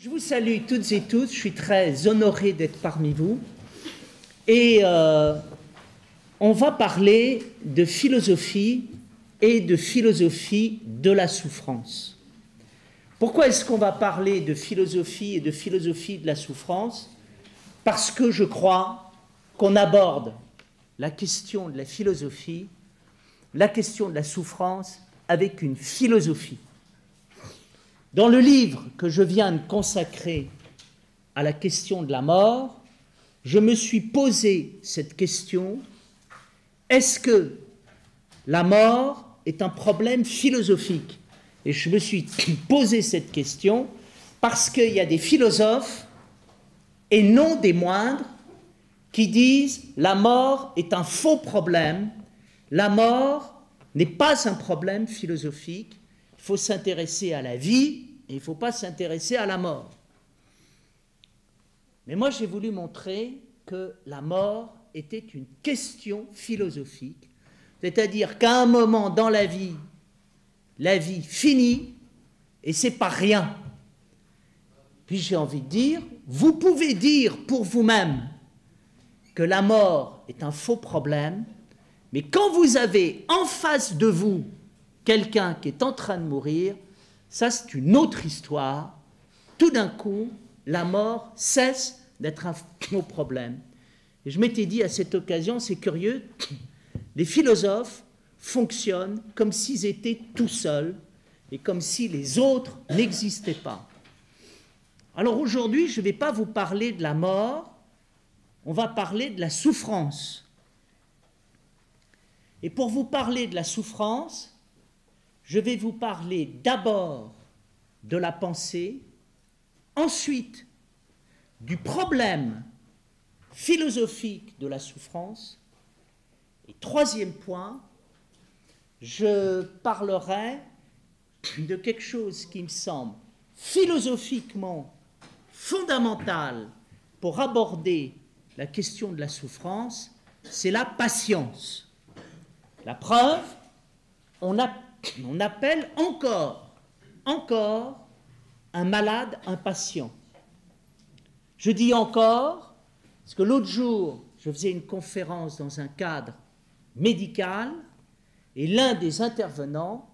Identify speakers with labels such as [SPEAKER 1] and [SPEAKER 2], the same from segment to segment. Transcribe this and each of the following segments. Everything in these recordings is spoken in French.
[SPEAKER 1] Je vous salue toutes et tous, je suis très honoré d'être parmi vous et on va parler de philosophie et de philosophie de la souffrance. Pourquoi est-ce qu'on va parler de philosophie et de philosophie de la souffrance? Parce que je crois qu'on aborde la question de la philosophie, la question de la souffrance avec une philosophie. Dans le livre que je viens de consacrer à la question de la mort, je me suis posé cette question: est-ce que la mort est un problème philosophique? Et je me suis posé cette question parce qu'il y a des philosophes, et non des moindres, qui disent la mort est un faux problème, la mort n'est pas un problème philosophique. Il faut s'intéresser à la vie et il ne faut pas s'intéresser à la mort. Mais moi, j'ai voulu montrer que la mort était une question philosophique, c'est-à-dire qu'à un moment dans la vie finit et c'est pas rien. Puis j'ai envie de dire, vous pouvez dire pour vous-même que la mort est un faux problème, mais quand vous avez en face de vous quelqu'un qui est en train de mourir, ça c'est une autre histoire. Tout d'un coup, la mort cesse d'être un faux problème. Et je m'étais dit à cette occasion, c'est curieux, les philosophes fonctionnent comme s'ils étaient tout seuls et comme si les autres n'existaient pas. Alors aujourd'hui, je ne vais pas vous parler de la mort, on va parler de la souffrance. Et pour vous parler de la souffrance, je vais vous parler d'abord de la pensée, ensuite du problème philosophique de la souffrance, et troisième point, je parlerai de quelque chose qui me semble philosophiquement fondamental pour aborder la question de la souffrance, c'est la patience. La preuve, on appelle encore un malade impatient. Je dis encore, parce que l'autre jour, je faisais une conférence dans un cadre médical, et l'un des intervenants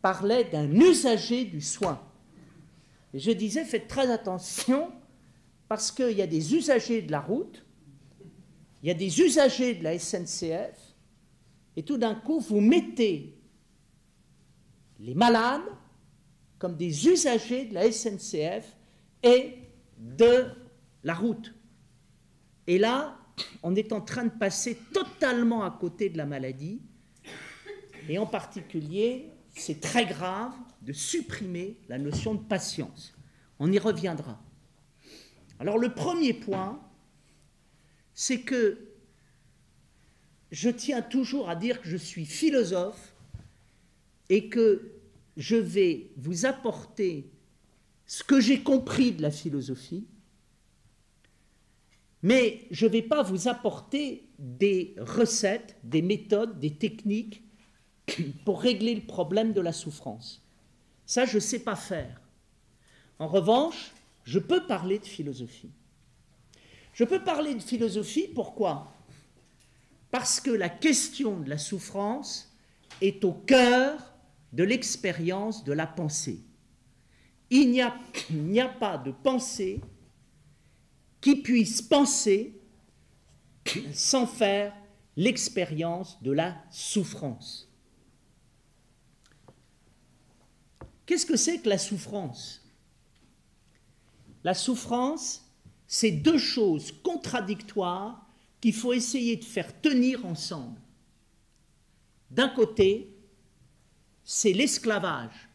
[SPEAKER 1] parlait d'un usager du soin. Et je disais, faites très attention, parce qu'il y a des usagers de la route, il y a des usagers de la SNCF, et tout d'un coup, vous mettez les malades comme des usagers de la SNCF et de la route. Et là, on est en train de passer totalement à côté de la maladie, et en particulier, c'est très grave de supprimer la notion de patience. On y reviendra. Alors le premier point, c'est que je tiens toujours à dire que je suis philosophe et que je vais vous apporter ce que j'ai compris de la philosophie, mais je ne vais pas vous apporter des recettes, des méthodes, des techniques pour régler le problème de la souffrance. Ça, je ne sais pas faire. En revanche, je peux parler de philosophie. Je peux parler de philosophie, pourquoi? Parce que la question de la souffrance est au cœur de l'expérience de la pensée. Il n'y a pas de pensée qui puisse penser sans faire l'expérience de la souffrance. Qu'est-ce que c'est que la souffrance? La souffrance, c'est deux choses contradictoires qu'il faut essayer de faire tenir ensemble. D'un côté, c'est l'esclavage,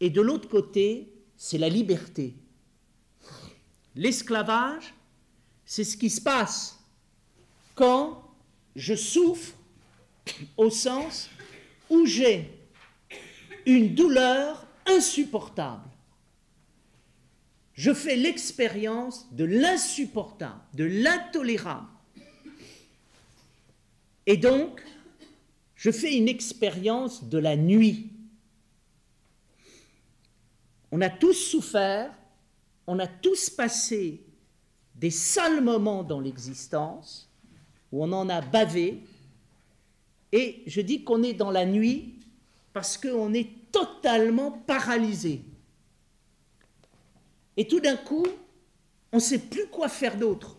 [SPEAKER 1] et de l'autre côté, c'est la liberté. L'esclavage, c'est ce qui se passe quand je souffre au sens où j'ai une douleur insupportable. Je fais l'expérience de l'insupportable, de l'intolérable. Et donc, je fais une expérience de la nuit. On a tous souffert on a tous passé des sales moments dans l'existence, où on en a bavé, et je dis qu'on est dans la nuit parce qu'on est totalement paralysé. Et tout d'un coup, on ne sait plus quoi faire d'autre.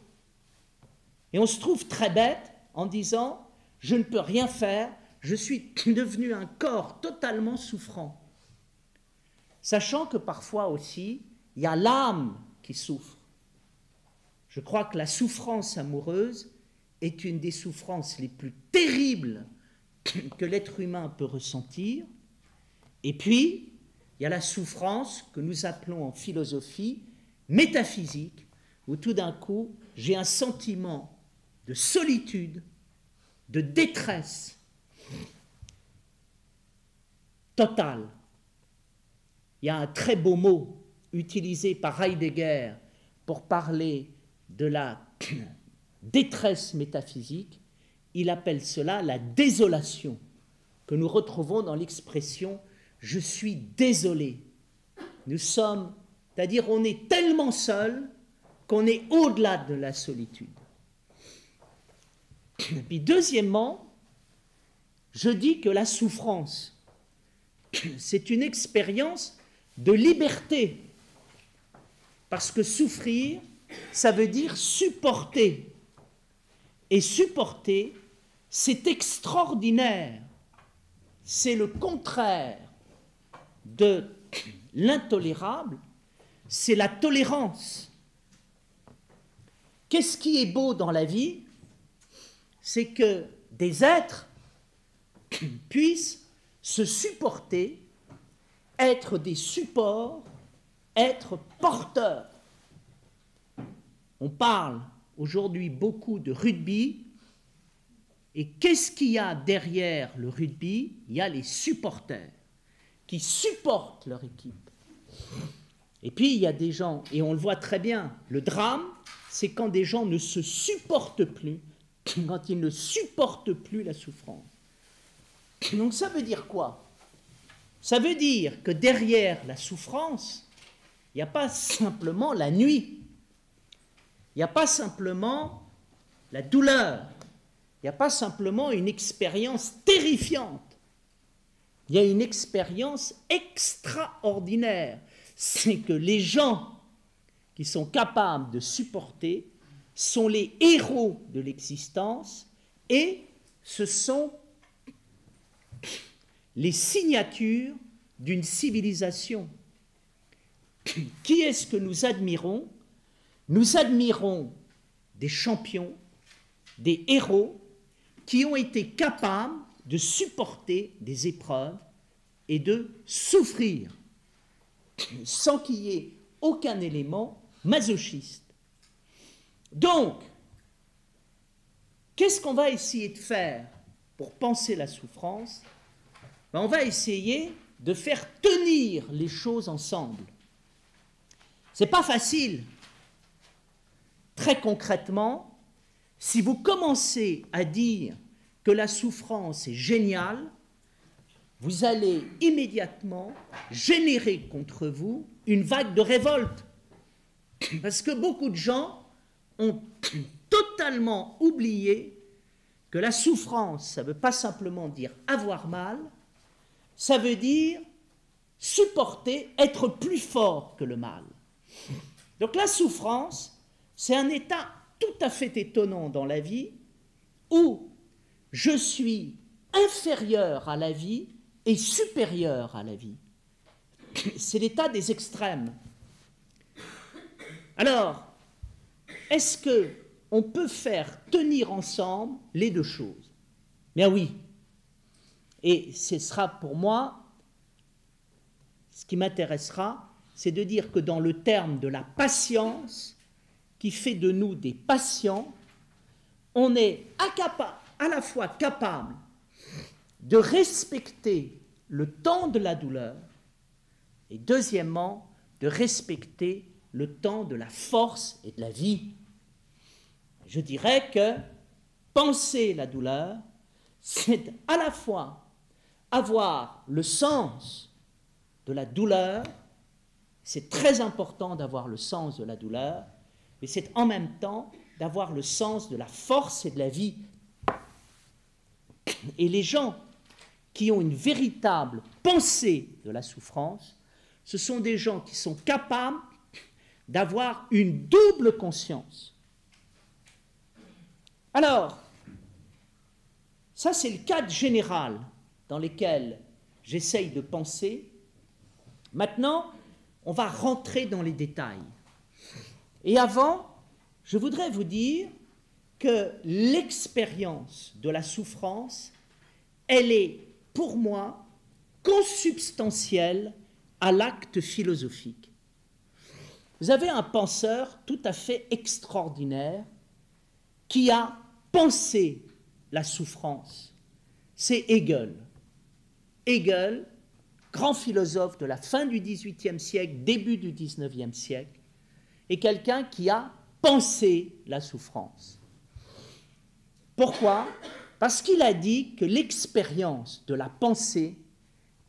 [SPEAKER 1] Et on se trouve très bête en disant « je ne peux rien faire, je suis devenu un corps totalement souffrant ». Sachant que parfois aussi, il y a l'âme qui souffre. Je crois que la souffrance amoureuse est une des souffrances les plus terribles que l'être humain peut ressentir. Et puis, il y a la souffrance que nous appelons en philosophie métaphysique, où tout d'un coup, j'ai un sentiment de solitude, de détresse totale. Il y a un très beau mot utilisé par Heidegger pour parler de la détresse métaphysique. Il appelle cela la désolation, que nous retrouvons dans l'expression « je suis désolé ». Nous sommes, c'est-à-dire on est tellement seul qu'on est au-delà de la solitude. Et puis deuxièmement, je dis que la souffrance, c'est une expérience de liberté, parce que souffrir, ça veut dire supporter. Et supporter, c'est extraordinaire. C'est le contraire de l'intolérable, c'est la tolérance. Qu'est-ce qui est beau dans la vie? C'est que des êtres puissent se supporter, être des supports, être porteurs. On parle aujourd'hui beaucoup de rugby, et qu'est-ce qu'il y a derrière le rugby? Il y a les supporters qui supportent leur équipe. Et puis il y a des gens, et on le voit très bien, le drame, c'est quand des gens ne se supportent plus, quand ils ne supportent plus la souffrance. Donc ça veut dire quoi? Ça veut dire que derrière la souffrance, il n'y a pas simplement la nuit, il n'y a pas simplement la douleur, il n'y a pas simplement une expérience terrifiante, il y a une expérience extraordinaire. C'est que les gens qui sont capables de supporter sont les héros de l'existence et ce sont les signatures d'une civilisation. Qui est-ce que nous admirons? Nous admirons des champions, des héros qui ont été capables de supporter des épreuves et de souffrir sans qu'il y ait aucun élément masochiste. Donc, qu'est-ce qu'on va essayer de faire pour penser la souffrance? On va essayer de faire tenir les choses ensemble. Ce n'est pas facile. Très concrètement, si vous commencez à dire que la souffrance est géniale, vous allez immédiatement générer contre vous une vague de révolte. Parce que beaucoup de gens ont totalement oublié que la souffrance, ça ne veut pas simplement dire avoir mal, ça veut dire supporter, être plus fort que le mal. Donc la souffrance, c'est un état tout à fait étonnant dans la vie où je suis inférieur à la vie et supérieur à la vie. C'est l'état des extrêmes. Alors, est-ce qu'on peut faire tenir ensemble les deux choses? Bien oui. Et ce sera pour moi, ce qui m'intéressera, c'est de dire que dans le terme de la patience, qui fait de nous des patients, on est à la fois capable de respecter le temps de la douleur et deuxièmement, de respecter le temps de la force et de la vie. Je dirais que penser la douleur, c'est à la fois avoir le sens de la douleur C'est très important d'avoir le sens de la douleur, mais c'est en même temps d'avoir le sens de la force et de la vie. Et les gens qui ont une véritable pensée de la souffrance, ce sont des gens qui sont capables d'avoir une double conscience. Alors, ça c'est le cadre général dans lequel j'essaye de penser. Maintenant, on va rentrer dans les détails. Et avant, je voudrais vous dire que l'expérience de la souffrance, elle est, pour moi, consubstantielle à l'acte philosophique. Vous avez un penseur tout à fait extraordinaire qui a pensé la souffrance. C'est Hegel. Hegel, grand philosophe de la fin du XVIIIe siècle, début du XIXe siècle, est quelqu'un qui a pensé la souffrance. Pourquoi? Parce qu'il a dit que l'expérience de la pensée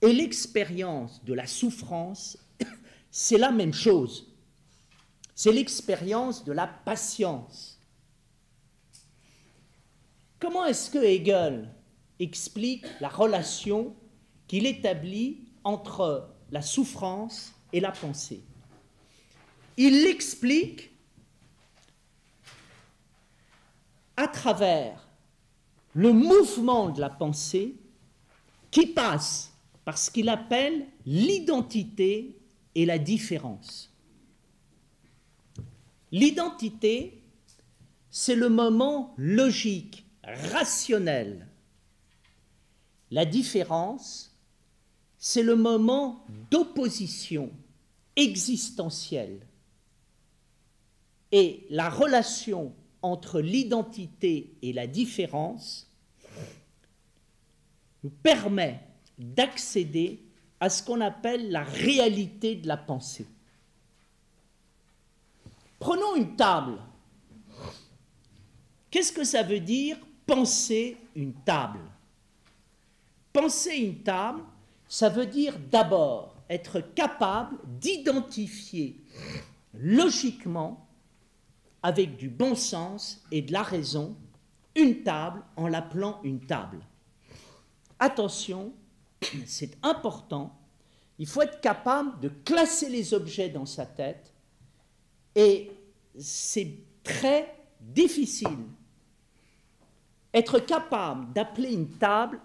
[SPEAKER 1] et l'expérience de la souffrance, c'est la même chose. C'est l'expérience de la patience. Comment est-ce que Hegel explique la relation qu'il établit entre la souffrance et la pensée? Il l'explique à travers le mouvement de la pensée qui passe par ce qu'il appelle l'identité et la différence. L'identité, c'est le moment logique, rationnel. La différence, c'est le moment d'opposition existentielle. Et la relation entre l'identité et la différence nous permet d'accéder à ce qu'on appelle la réalité de la pensée. Prenons une table. Qu'est-ce que ça veut dire penser une table? Penser une table, ça veut dire d'abord être capable d'identifier logiquement, avec du bon sens et de la raison, une table en l'appelant une table. Attention, c'est important, il faut être capable de classer les objets dans sa tête et c'est très difficile. Être capable d'appeler une table,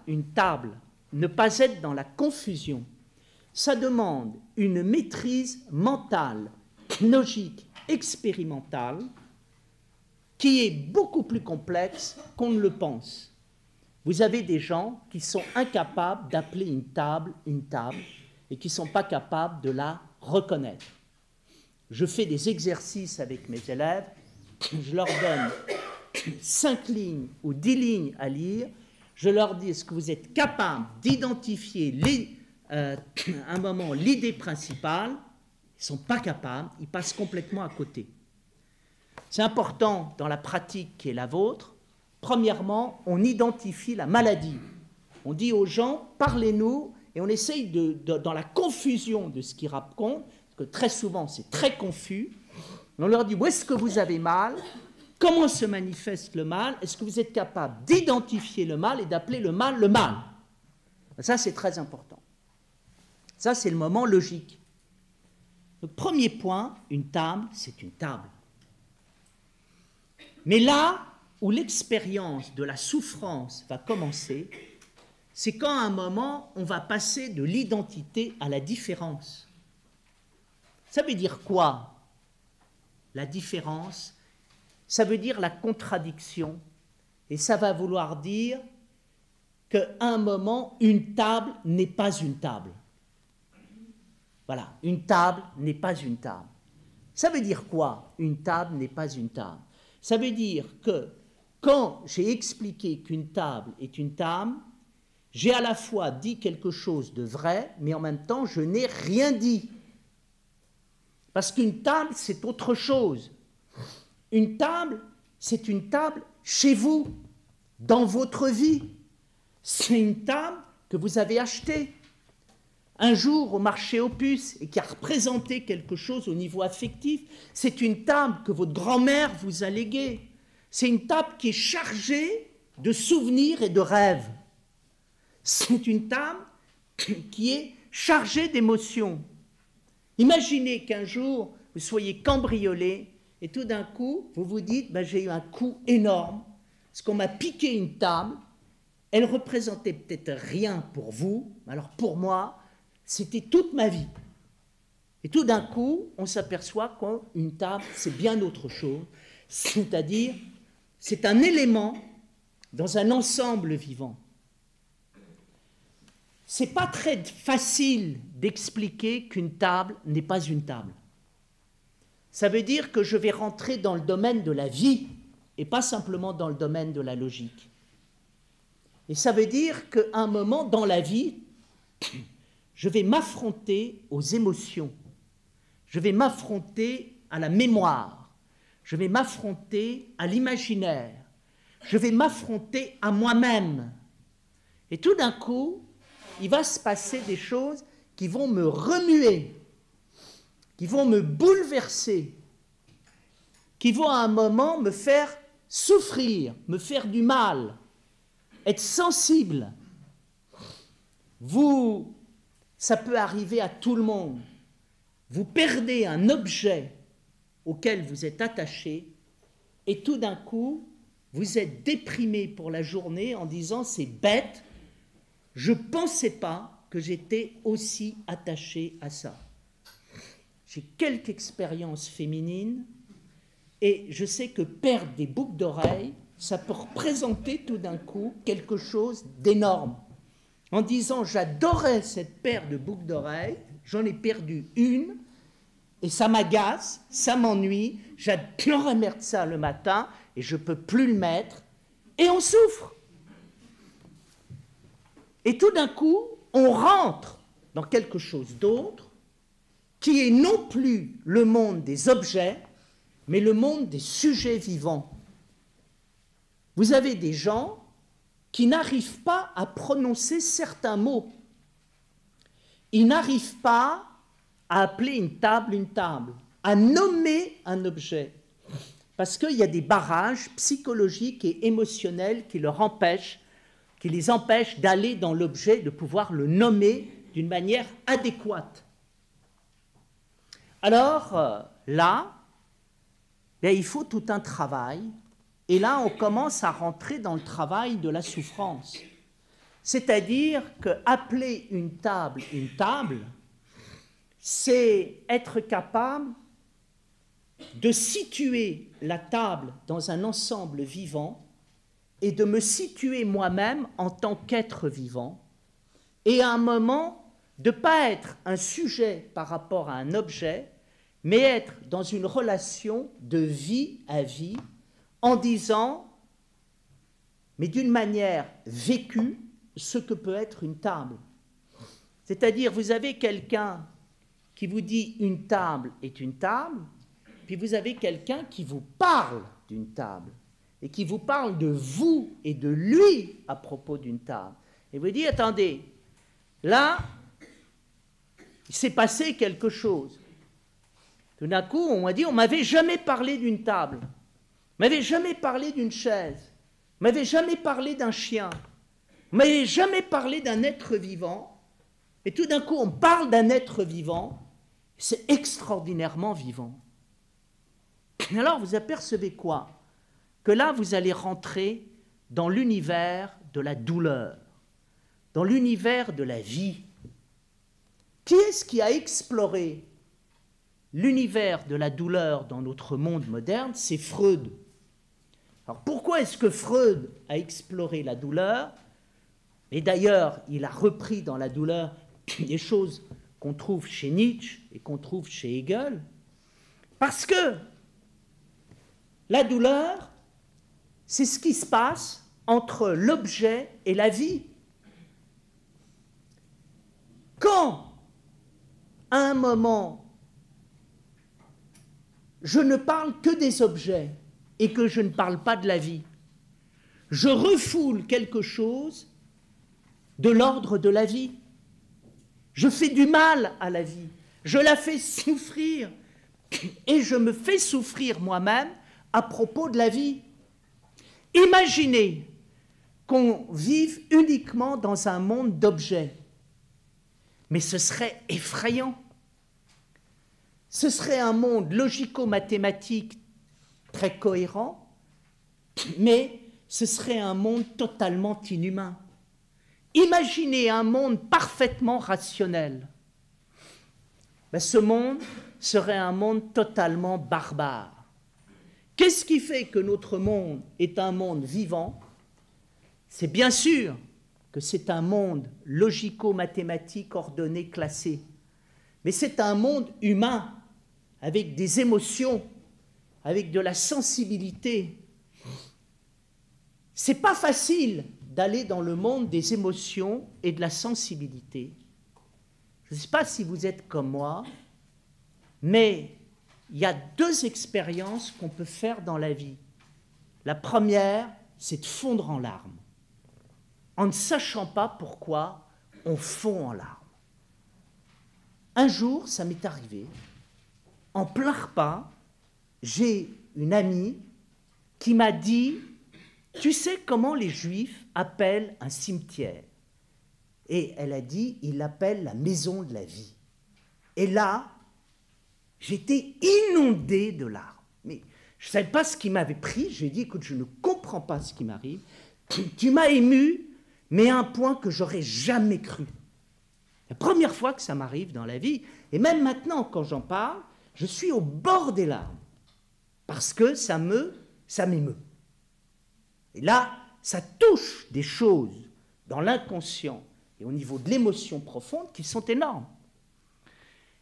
[SPEAKER 1] ne pas être dans la confusion, ça demande une maîtrise mentale, logique, expérimentale, qui est beaucoup plus complexe qu'on ne le pense. Vous avez des gens qui sont incapables d'appeler une table et qui ne sont pas capables de la reconnaître. Je fais des exercices avec mes élèves, je leur donne 5 lignes ou 10 lignes à lire, je leur dis, est-ce que vous êtes capable d'identifier un moment l'idée principale? Ils ne sont pas capables, ils passent complètement à côté. C'est important dans la pratique qui est la vôtre. Premièrement, on identifie la maladie. On dit aux gens, parlez-nous, et on essaye dans la confusion de ce qu'ils racontent, parce que très souvent c'est très confus, on leur dit, où est-ce que vous avez mal? Comment se manifeste le mal? Est-ce que vous êtes capable d'identifier le mal et d'appeler le mal le mal? Ça, c'est très important. Ça, c'est le moment logique. Le premier point, une table, c'est une table. Mais là où l'expérience de la souffrance va commencer, c'est quand à un moment, on va passer de l'identité à la différence. Ça veut dire quoi? La différence, ça veut dire la contradiction. Et ça va vouloir dire qu'à un moment, une table n'est pas une table. Voilà, une table n'est pas une table. Ça veut dire quoi? Une table n'est pas une table. Ça veut dire que quand j'ai expliqué qu'une table est une table, j'ai à la fois dit quelque chose de vrai, mais en même temps, je n'ai rien dit. Parce qu'une table, c'est autre chose. Une table, c'est une table chez vous, dans votre vie. C'est une table que vous avez achetée. un jour au marché aux puces et qui a représenté quelque chose au niveau affectif. C'est une table que votre grand-mère vous a léguée. C'est une table qui est chargée de souvenirs et de rêves. C'est une table qui est chargée d'émotions. Imaginez qu'un jour, vous soyez cambriolé et tout d'un coup, vous vous dites ben, « j'ai eu un coup énorme parce qu'on m'a piqué une table, elle représentait peut-être rien pour vous, alors pour moi, c'était toute ma vie. » Et tout d'un coup, on s'aperçoit qu'une table, c'est bien autre chose, c'est-à-dire, c'est un élément dans un ensemble vivant. Ce n'est pas très facile d'expliquer qu'une table n'est pas une table. Ça veut dire que je vais rentrer dans le domaine de la vie et pas simplement dans le domaine de la logique. Et ça veut dire qu'à un moment dans la vie, je vais m'affronter aux émotions, je vais m'affronter à la mémoire, je vais m'affronter à l'imaginaire, je vais m'affronter à moi-même. Et tout d'un coup, il va se passer des choses qui vont me remuer, qui vont me bouleverser, qui vont à un moment me faire souffrir, me faire du mal, être sensible. Ça peut arriver à tout le monde. Vous perdez un objet auquel vous êtes attaché et tout d'un coup, vous êtes déprimé pour la journée en disant « c'est bête, je ne pensais pas que j'étais aussi attaché à ça. » J'ai quelques expériences féminines et je sais que perdre des boucles d'oreilles, ça peut représenter tout d'un coup quelque chose d'énorme. En disant « j'adorais cette paire de boucles d'oreilles, j'en ai perdu une et ça m'agace, ça m'ennuie, j'adorais mettre ça le matin et je ne peux plus le mettre. » Et on souffre. Et tout d'un coup, on rentre dans quelque chose d'autre qui est non plus le monde des objets, mais le monde des sujets vivants. Vous avez des gens qui n'arrivent pas à prononcer certains mots. Ils n'arrivent pas à appeler une table, à nommer un objet, parce qu'il y a des barrages psychologiques et émotionnels qui les empêchent d'aller dans l'objet, de pouvoir le nommer d'une manière adéquate. Alors là, il faut tout un travail, et là on commence à rentrer dans le travail de la souffrance. C'est-à-dire qu'appeler une table, c'est être capable de situer la table dans un ensemble vivant et de me situer moi-même en tant qu'être vivant, et à un moment, de ne pas être un sujet par rapport à un objet, mais être dans une relation de vie à vie, en disant, mais d'une manière vécue, ce que peut être une table. C'est-à-dire, vous avez quelqu'un qui vous dit « une table est une table », puis vous avez quelqu'un qui vous parle d'une table, et qui vous parle de vous et de lui à propos d'une table. Et vous dites, attendez, là, il s'est passé quelque chose. Tout d'un coup, on m'a dit, on ne m'avait jamais parlé d'une table, on ne m'avait jamais parlé d'une chaise, on ne m'avait jamais parlé d'un chien, on ne m'avait jamais parlé d'un être vivant, et tout d'un coup, on parle d'un être vivant, c'est extraordinairement vivant. Et alors, vous apercevez quoi? Que là, vous allez rentrer dans l'univers de la douleur, dans l'univers de la vie. Qui est-ce qui a exploré l'univers de la douleur dans notre monde moderne? C'est Freud. Alors pourquoi est-ce que Freud a exploré la douleur? Et d'ailleurs, il a repris dans la douleur des choses qu'on trouve chez Nietzsche et qu'on trouve chez Hegel. Parce que la douleur, c'est ce qui se passe entre l'objet et la vie. Quand, à un moment, je ne parle que des objets et que je ne parle pas de la vie, je refoule quelque chose de l'ordre de la vie. Je fais du mal à la vie. Je la fais souffrir. Et je me fais souffrir moi-même à propos de la vie. Imaginez qu'on vive uniquement dans un monde d'objets. Mais ce serait effrayant. Ce serait un monde logico-mathématique très cohérent, mais ce serait un monde totalement inhumain. Imaginez un monde parfaitement rationnel. Ben, ce monde serait un monde totalement barbare. Qu'est-ce qui fait que notre monde est un monde vivant? C'est bien sûr que c'est un monde logico-mathématique ordonné, classé. Mais c'est un monde humain, avec des émotions, avec de la sensibilité. C'est pas facile d'aller dans le monde des émotions et de la sensibilité. Je ne sais pas si vous êtes comme moi, mais il y a deux expériences qu'on peut faire dans la vie. La première, c'est de fondre en larmes. En ne sachant pas pourquoi on fond en larmes. Un jour, ça m'est arrivé, en plein repas, j'ai une amie qui m'a dit « Tu sais comment les Juifs appellent un cimetière ?» Et elle a dit « Ils l'appellent la maison de la vie. » Et là, j'étais inondé de larmes. Mais je ne savais pas ce qui m'avait pris. J'ai dit « Écoute, je ne comprends pas ce qui m'arrive. Tu m'as ému, mais à un point que j'aurais jamais cru. » La première fois que ça m'arrive dans la vie, et même maintenant quand j'en parle, je suis au bord des larmes, parce que ça m'émeut. Et là, ça touche des choses dans l'inconscient et au niveau de l'émotion profonde qui sont énormes.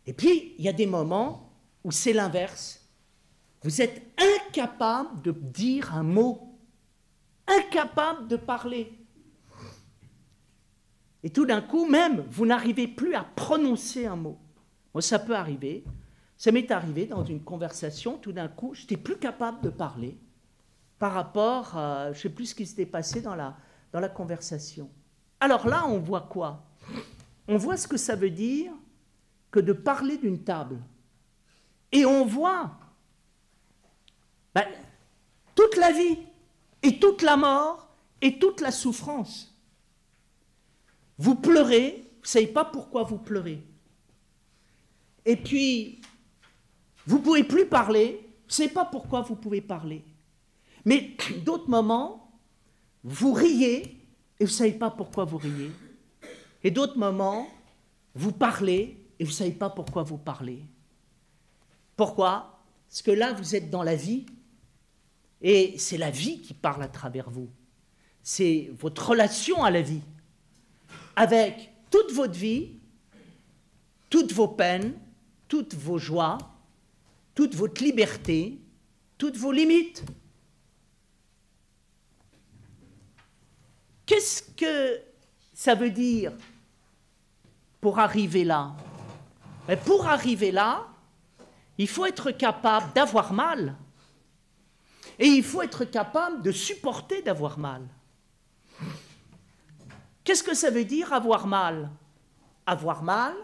[SPEAKER 1] Et puis, il y a des moments où c'est l'inverse. Vous êtes incapable de dire un mot, incapable de parler. Et tout d'un coup, même, vous n'arrivez plus à prononcer un mot. Moi, ça peut arriver. Ça m'est arrivé dans une conversation, tout d'un coup, je n'étais plus capable de parler par rapport à, je ne sais plus ce qui s'était passé dans la conversation. Alors là, on voit quoi? On voit ce que ça veut dire que de parler d'une table. Et on voit toute la vie, et toute la mort, et toute la souffrance. Vous pleurez, vous ne savez pas pourquoi vous pleurez. Et puis, vous ne pouvez plus parler, vous ne savez pas pourquoi vous pouvez parler. Mais d'autres moments, vous riez, et vous ne savez pas pourquoi vous riez. Et d'autres moments, vous parlez, et vous ne savez pas pourquoi vous parlez. Pourquoi? Parce que là, vous êtes dans la vie, et c'est la vie qui parle à travers vous. C'est votre relation à la vie, avec toute votre vie, toutes vos peines, toutes vos joies, toute votre liberté, toutes vos limites. Qu'est-ce que ça veut dire pour arriver là? Mais pour arriver là, il faut être capable d'avoir mal. Et il faut être capable de supporter d'avoir mal. Qu'est-ce que ça veut dire avoir mal? Avoir mal,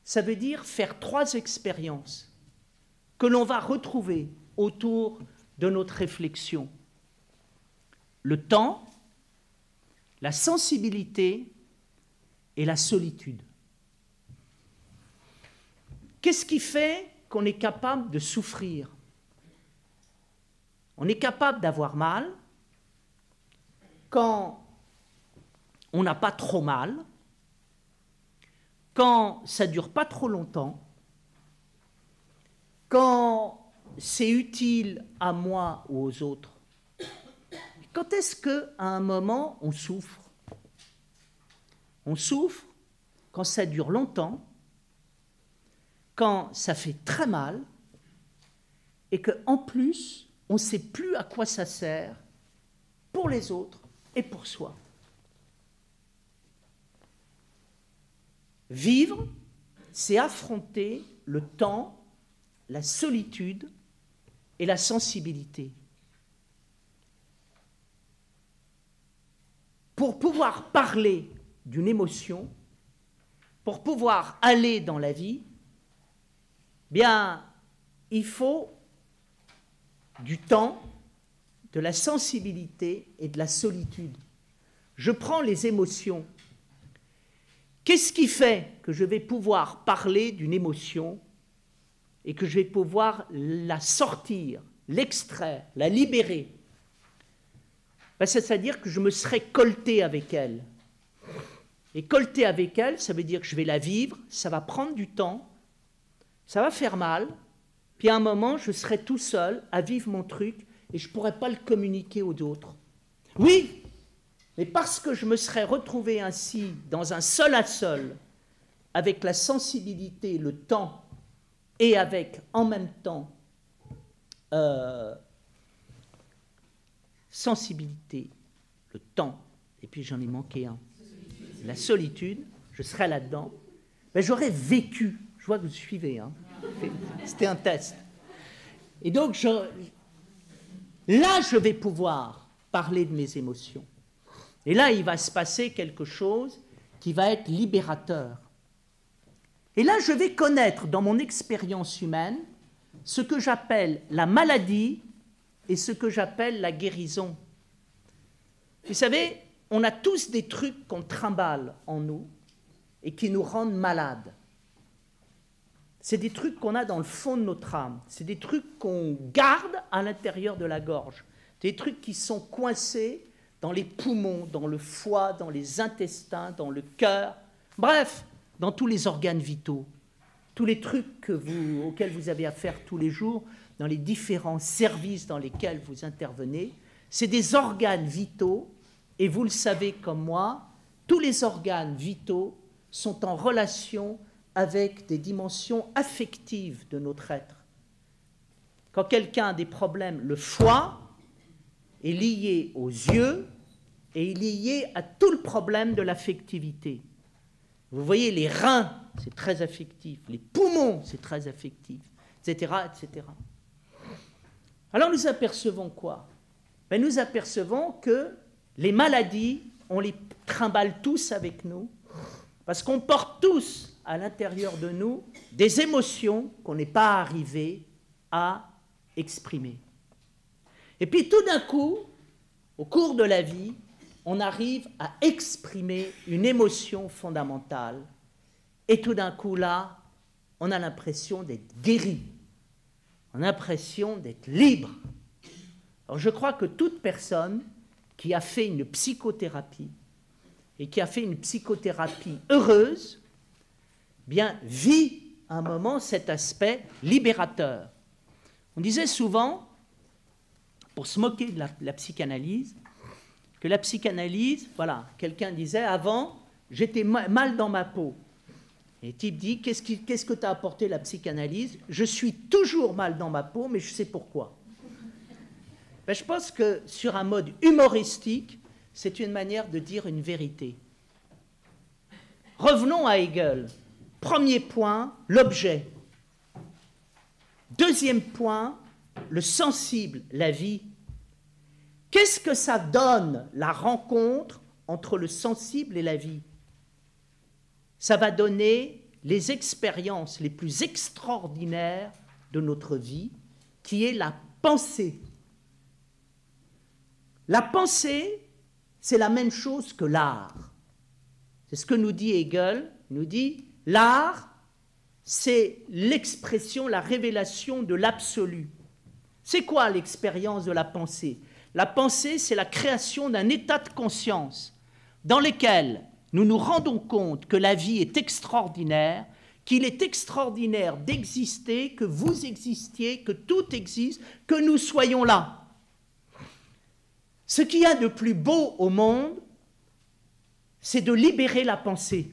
[SPEAKER 1] ça veut dire faire 3 expériences que l'on va retrouver autour de notre réflexion. Le temps, la sensibilité et la solitude. Qu'est-ce qui fait qu'on est capable de souffrir? On est capable d'avoir mal quand on n'a pas trop mal, quand ça ne dure pas trop longtemps, quand c'est utile à moi ou aux autres. Quand est-ce qu'à un moment on souffre? On souffre quand ça dure longtemps, quand ça fait très mal et qu'en plus, on ne sait plus à quoi ça sert pour les autres et pour soi. Vivre, c'est affronter le temps, la solitude et la sensibilité. Pour pouvoir parler d'une émotion, pour pouvoir aller dans la vie, bien, il faut du temps, de la sensibilité et de la solitude. Je prends les émotions. Qu'est-ce qui fait que je vais pouvoir parler d'une émotion et que je vais pouvoir la sortir, l'extraire, la libérer? Ben, c'est-à-dire que je me serai colté avec elle. Et colté avec elle, ça veut dire que je vais la vivre, ça va prendre du temps, ça va faire mal, puis à un moment, je serai tout seul à vivre mon truc et je ne pourrai pas le communiquer aux autres. Oui, mais parce que je me serais retrouvé ainsi, dans un seul à seul, avec la sensibilité, le temps, et avec, en même temps, sensibilité, le temps, et puis j'en ai manqué un, la solitude, je serais là-dedans, ben j'aurais vécu, je vois que vous suivez, hein. C'était un test. Et donc, là, je vais pouvoir parler de mes émotions. Et là, il va se passer quelque chose qui va être libérateur. Et là, je vais connaître dans mon expérience humaine ce que j'appelle la maladie et ce que j'appelle la guérison. Vous savez, on a tous des trucs qu'on trimballe en nous et qui nous rendent malades. C'est des trucs qu'on a dans le fond de notre âme. C'est des trucs qu'on garde à l'intérieur de la gorge. Des trucs qui sont coincés dans les poumons, dans le foie, dans les intestins, dans le cœur. Bref, dans tous les organes vitaux. Tous les trucs auxquels vous avez affaire tous les jours, dans les différents services dans lesquels vous intervenez. C'est des organes vitaux. Et vous le savez comme moi, tous les organes vitaux sont en relation avec des dimensions affectives de notre être. Quand quelqu'un a des problèmes, le foie est lié aux yeux et est lié à tout le problème de l'affectivité. Vous voyez, les reins, c'est très affectif, les poumons, c'est très affectif, etc., etc. Alors nous apercevons quoi? Ben, nous apercevons que les maladies, on les trimballe tous avec nous, parce qu'on porte tous à l'intérieur de nous des émotions qu'on n'est pas arrivé à exprimer. Et puis tout d'un coup, au cours de la vie, on arrive à exprimer une émotion fondamentale. Et tout d'un coup, là, on a l'impression d'être guéri. On a l'impression d'être libre. Alors je crois que toute personne qui a fait une psychothérapie, et qui a fait une psychothérapie heureuse, bien, vit à un moment cet aspect libérateur. On disait souvent, pour se moquer de la psychanalyse, que la psychanalyse, voilà, quelqu'un disait, avant, j'étais mal dans ma peau. Et le type dit, qu'est-ce que t'a apporté la psychanalyse? Je suis toujours mal dans ma peau, mais je sais pourquoi. Ben, je pense que sur un mode humoristique, c'est une manière de dire une vérité. Revenons à Hegel. Premier point, l'objet. Deuxième point, le sensible, la vie. Qu'est-ce que ça donne, la rencontre entre le sensible et la vie? Ça va donner les expériences les plus extraordinaires de notre vie, qui est la pensée. La pensée, c'est la même chose que l'art. C'est ce que nous dit Hegel. Il nous dit, l'art, c'est l'expression, la révélation de l'absolu. C'est quoi l'expérience de la pensée? La pensée, c'est la création d'un état de conscience dans lequel nous nous rendons compte que la vie est extraordinaire, qu'il est extraordinaire d'exister, que vous existiez, que tout existe, que nous soyons là. Ce qu'il y a de plus beau au monde, c'est de libérer la pensée,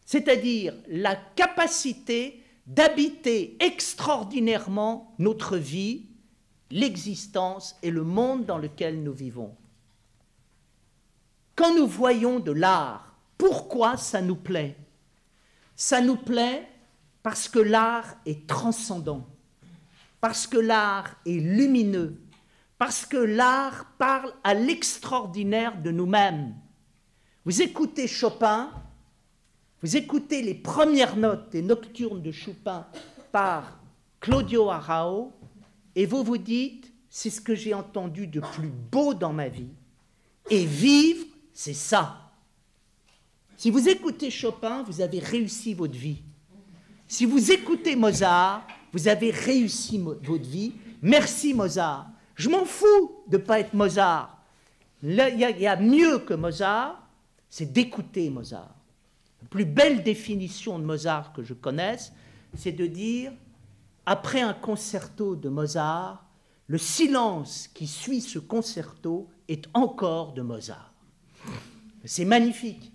[SPEAKER 1] c'est-à-dire la capacité d'habiter extraordinairement notre vie, l'existence et le monde dans lequel nous vivons. Quand nous voyons de l'art, pourquoi ça nous plaît? Ça nous plaît parce que l'art est transcendant, parce que l'art est lumineux, parce que l'art parle à l'extraordinaire de nous-mêmes. Vous écoutez Chopin, Vous écoutez les premières notes des Nocturnes de Chopin par Claudio Arrau et vous vous dites, c'est ce que j'ai entendu de plus beau dans ma vie. Et vivre, c'est ça. Si vous écoutez Chopin, vous avez réussi votre vie. Si vous écoutez Mozart, vous avez réussi votre vie. Merci Mozart. Je m'en fous de ne pas être Mozart. Il y a mieux que Mozart, c'est d'écouter Mozart. La plus belle définition de Mozart que je connaisse, c'est de dire, après un concerto de Mozart, le silence qui suit ce concerto est encore de Mozart. C'est magnifique.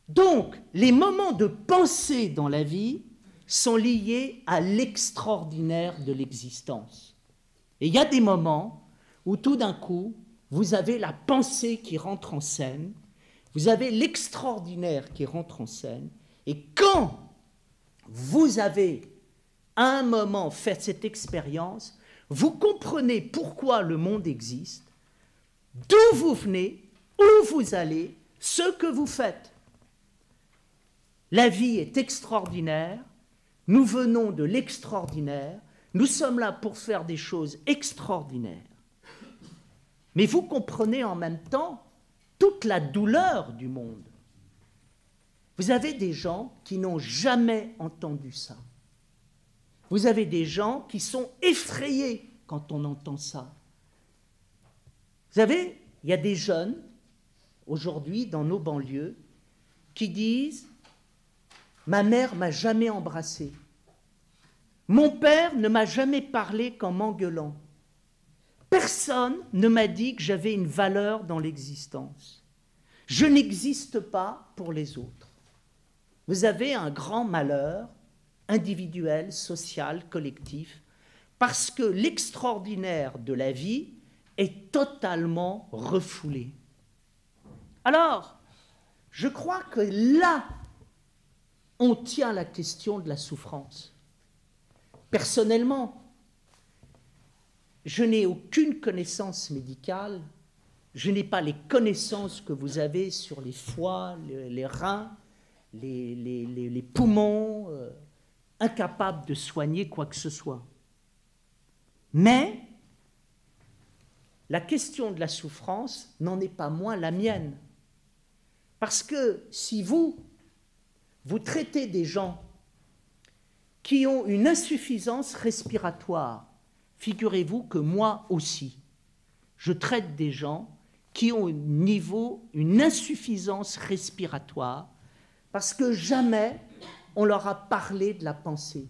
[SPEAKER 1] Donc, les moments de pensée dans la vie sont liés à l'extraordinaire de l'existence. Et il y a des moments où tout d'un coup, vous avez la pensée qui rentre en scène, vous avez l'extraordinaire qui rentre en scène, et quand vous avez à un moment fait cette expérience, vous comprenez pourquoi le monde existe, d'où vous venez, où vous allez, ce que vous faites. La vie est extraordinaire, nous venons de l'extraordinaire, nous sommes là pour faire des choses extraordinaires. Mais vous comprenez en même temps toute la douleur du monde. Vous avez des gens qui n'ont jamais entendu ça. Vous avez des gens qui sont effrayés quand on entend ça. Vous savez, il y a des jeunes, aujourd'hui, dans nos banlieues, qui disent « Ma mère m'a jamais embrassé. Mon père ne m'a jamais parlé qu'en m'engueulant. Personne ne m'a dit que j'avais une valeur dans l'existence. Je n'existe pas pour les autres. » Vous avez un grand malheur individuel, social, collectif, parce que l'extraordinaire de la vie est totalement refoulé. Alors, je crois que là, on tient la question de la souffrance. Personnellement, je n'ai aucune connaissance médicale, je n'ai pas les connaissances que vous avez sur les foies, les reins, les poumons, incapable de soigner quoi que ce soit. Mais la question de la souffrance n'en est pas moins la mienne. Parce que si vous traitez des gens qui ont une insuffisance respiratoire, figurez-vous que moi aussi, je traite des gens qui ont une insuffisance respiratoire parce que jamais on leur a parlé de la pensée.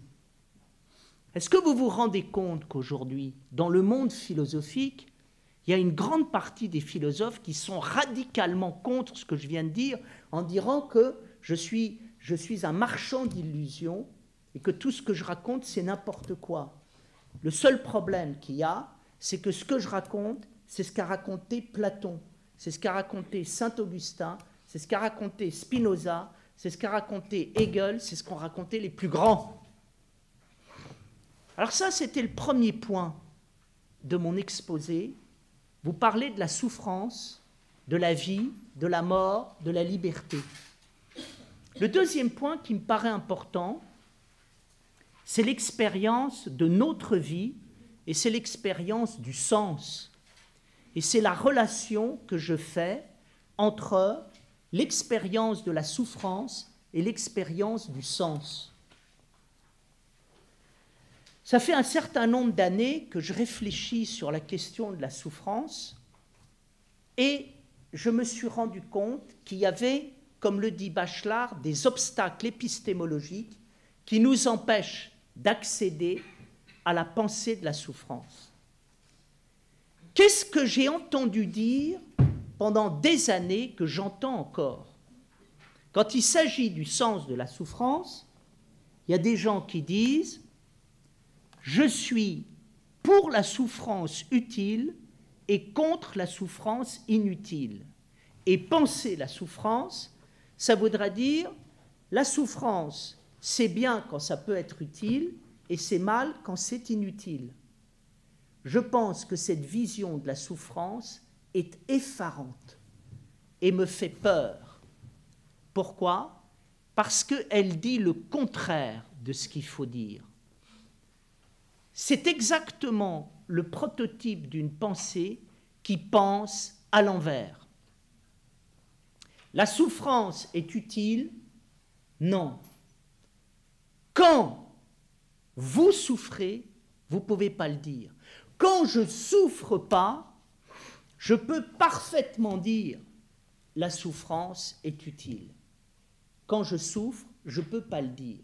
[SPEAKER 1] Est-ce que vous vous rendez compte qu'aujourd'hui, dans le monde philosophique, il y a une grande partie des philosophes qui sont radicalement contre ce que je viens de dire, en disant que je suis un marchand d'illusions et que tout ce que je raconte, c'est n'importe quoi. Le seul problème qu'il y a, c'est que ce que je raconte, c'est ce qu'a raconté Platon, c'est ce qu'a raconté Saint-Augustin, c'est ce qu'a raconté Spinoza, c'est ce qu'a raconté Hegel, c'est ce qu'ont raconté les plus grands. Alors ça, c'était le premier point de mon exposé. Vous parlez de la souffrance, de la vie, de la mort, de la liberté. Le deuxième point qui me paraît important, c'est l'expérience de notre vie et c'est l'expérience du sens. Et c'est la relation que je fais entre l'expérience de la souffrance et l'expérience du sens. Ça fait un certain nombre d'années que je réfléchis sur la question de la souffrance et je me suis rendu compte qu'il y avait, comme le dit Bachelard, des obstacles épistémologiques qui nous empêchent d'accéder à la pensée de la souffrance. Qu'est-ce que j'ai entendu dire pendant des années que j'entends encore? Quand il s'agit du sens de la souffrance, il y a des gens qui disent « Je suis pour la souffrance utile et contre la souffrance inutile. » Et penser la souffrance, ça voudra dire la souffrance, c'est bien quand ça peut être utile et c'est mal quand c'est inutile. Je pense que cette vision de la souffrance est effarante et me fait peur. Pourquoi? Parce qu'elle dit le contraire de ce qu'il faut dire. C'est exactement le prototype d'une pensée qui pense à l'envers. La souffrance est utile? Non. Quand vous souffrez, vous ne pouvez pas le dire. Quand je ne souffre pas, je peux parfaitement dire la souffrance est utile. Quand je souffre, je ne peux pas le dire.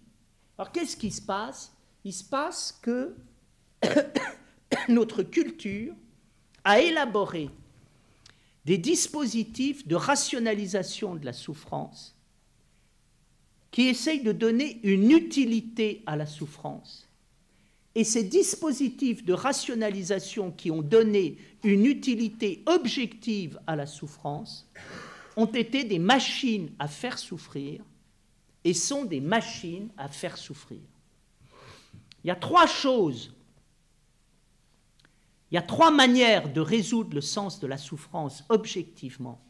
[SPEAKER 1] Alors qu'est-ce qui se passe? Il se passe que notre culture a élaboré des dispositifs de rationalisation de la souffrance qui essayent de donner une utilité à la souffrance. Et ces dispositifs de rationalisation qui ont donné une utilité objective à la souffrance ont été des machines à faire souffrir et sont des machines à faire souffrir. Il y a trois choses. Il y a trois manières de résoudre le sens de la souffrance objectivement.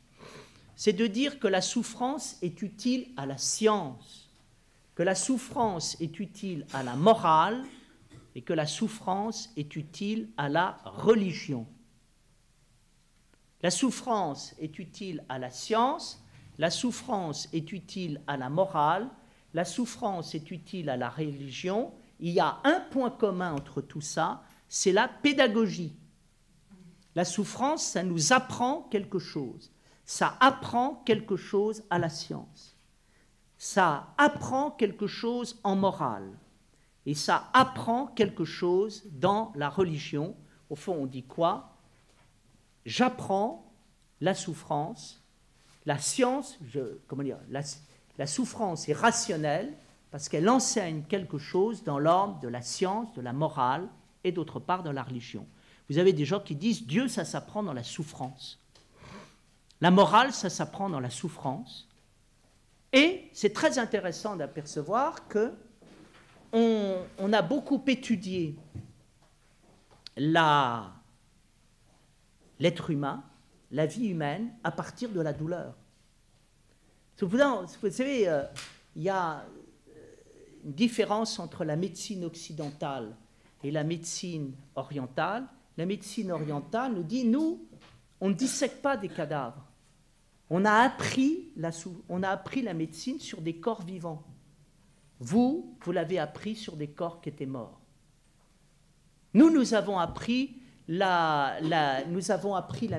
[SPEAKER 1] C'est de dire que la souffrance est utile à la science, que la souffrance est utile à la morale et que la souffrance est utile à la religion. La souffrance est utile à la science, la souffrance est utile à la morale, la souffrance est utile à la religion. Il y a un point commun entre tout ça, c'est la pédagogie. La souffrance, ça nous apprend quelque chose. Ça apprend quelque chose à la science. Ça apprend quelque chose en morale. Et ça apprend quelque chose dans la religion. Au fond, on dit quoi? J'apprends la souffrance, la science, la souffrance est rationnelle parce qu'elle enseigne quelque chose dans l'ordre de la science, de la morale et d'autre part dans la religion. Vous avez des gens qui disent Dieu, ça s'apprend dans la souffrance. La morale, ça s'apprend dans la souffrance. Et c'est très intéressant d'apercevoir que on a beaucoup étudié l'être humain, la vie humaine, à partir de la douleur. Vous savez, il y a une différence entre la médecine occidentale et la médecine orientale. La médecine orientale nous dit, nous, on ne dissèque pas des cadavres. On a appris la médecine sur des corps vivants. Vous l'avez appris sur des corps qui étaient morts. Nous avons appris la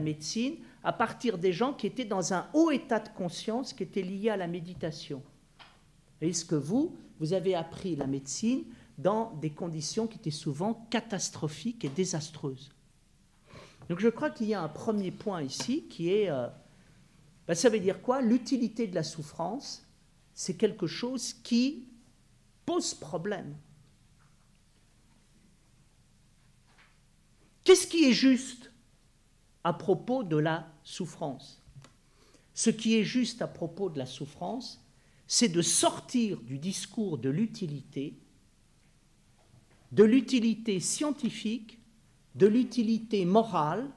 [SPEAKER 1] médecine à partir des gens qui étaient dans un haut état de conscience qui était lié à la méditation. Est-ce que vous avez appris la médecine dans des conditions qui étaient souvent catastrophiques et désastreuses? Donc je crois qu'il y a un premier point ici qui est, ça veut dire quoi? L'utilité de la souffrance, c'est quelque chose qui pose problème. Qu'est-ce qui est juste à propos de la souffrance? Ce qui est juste à propos de la souffrance, c'est de sortir du discours de l'utilité scientifique, de l'utilité morale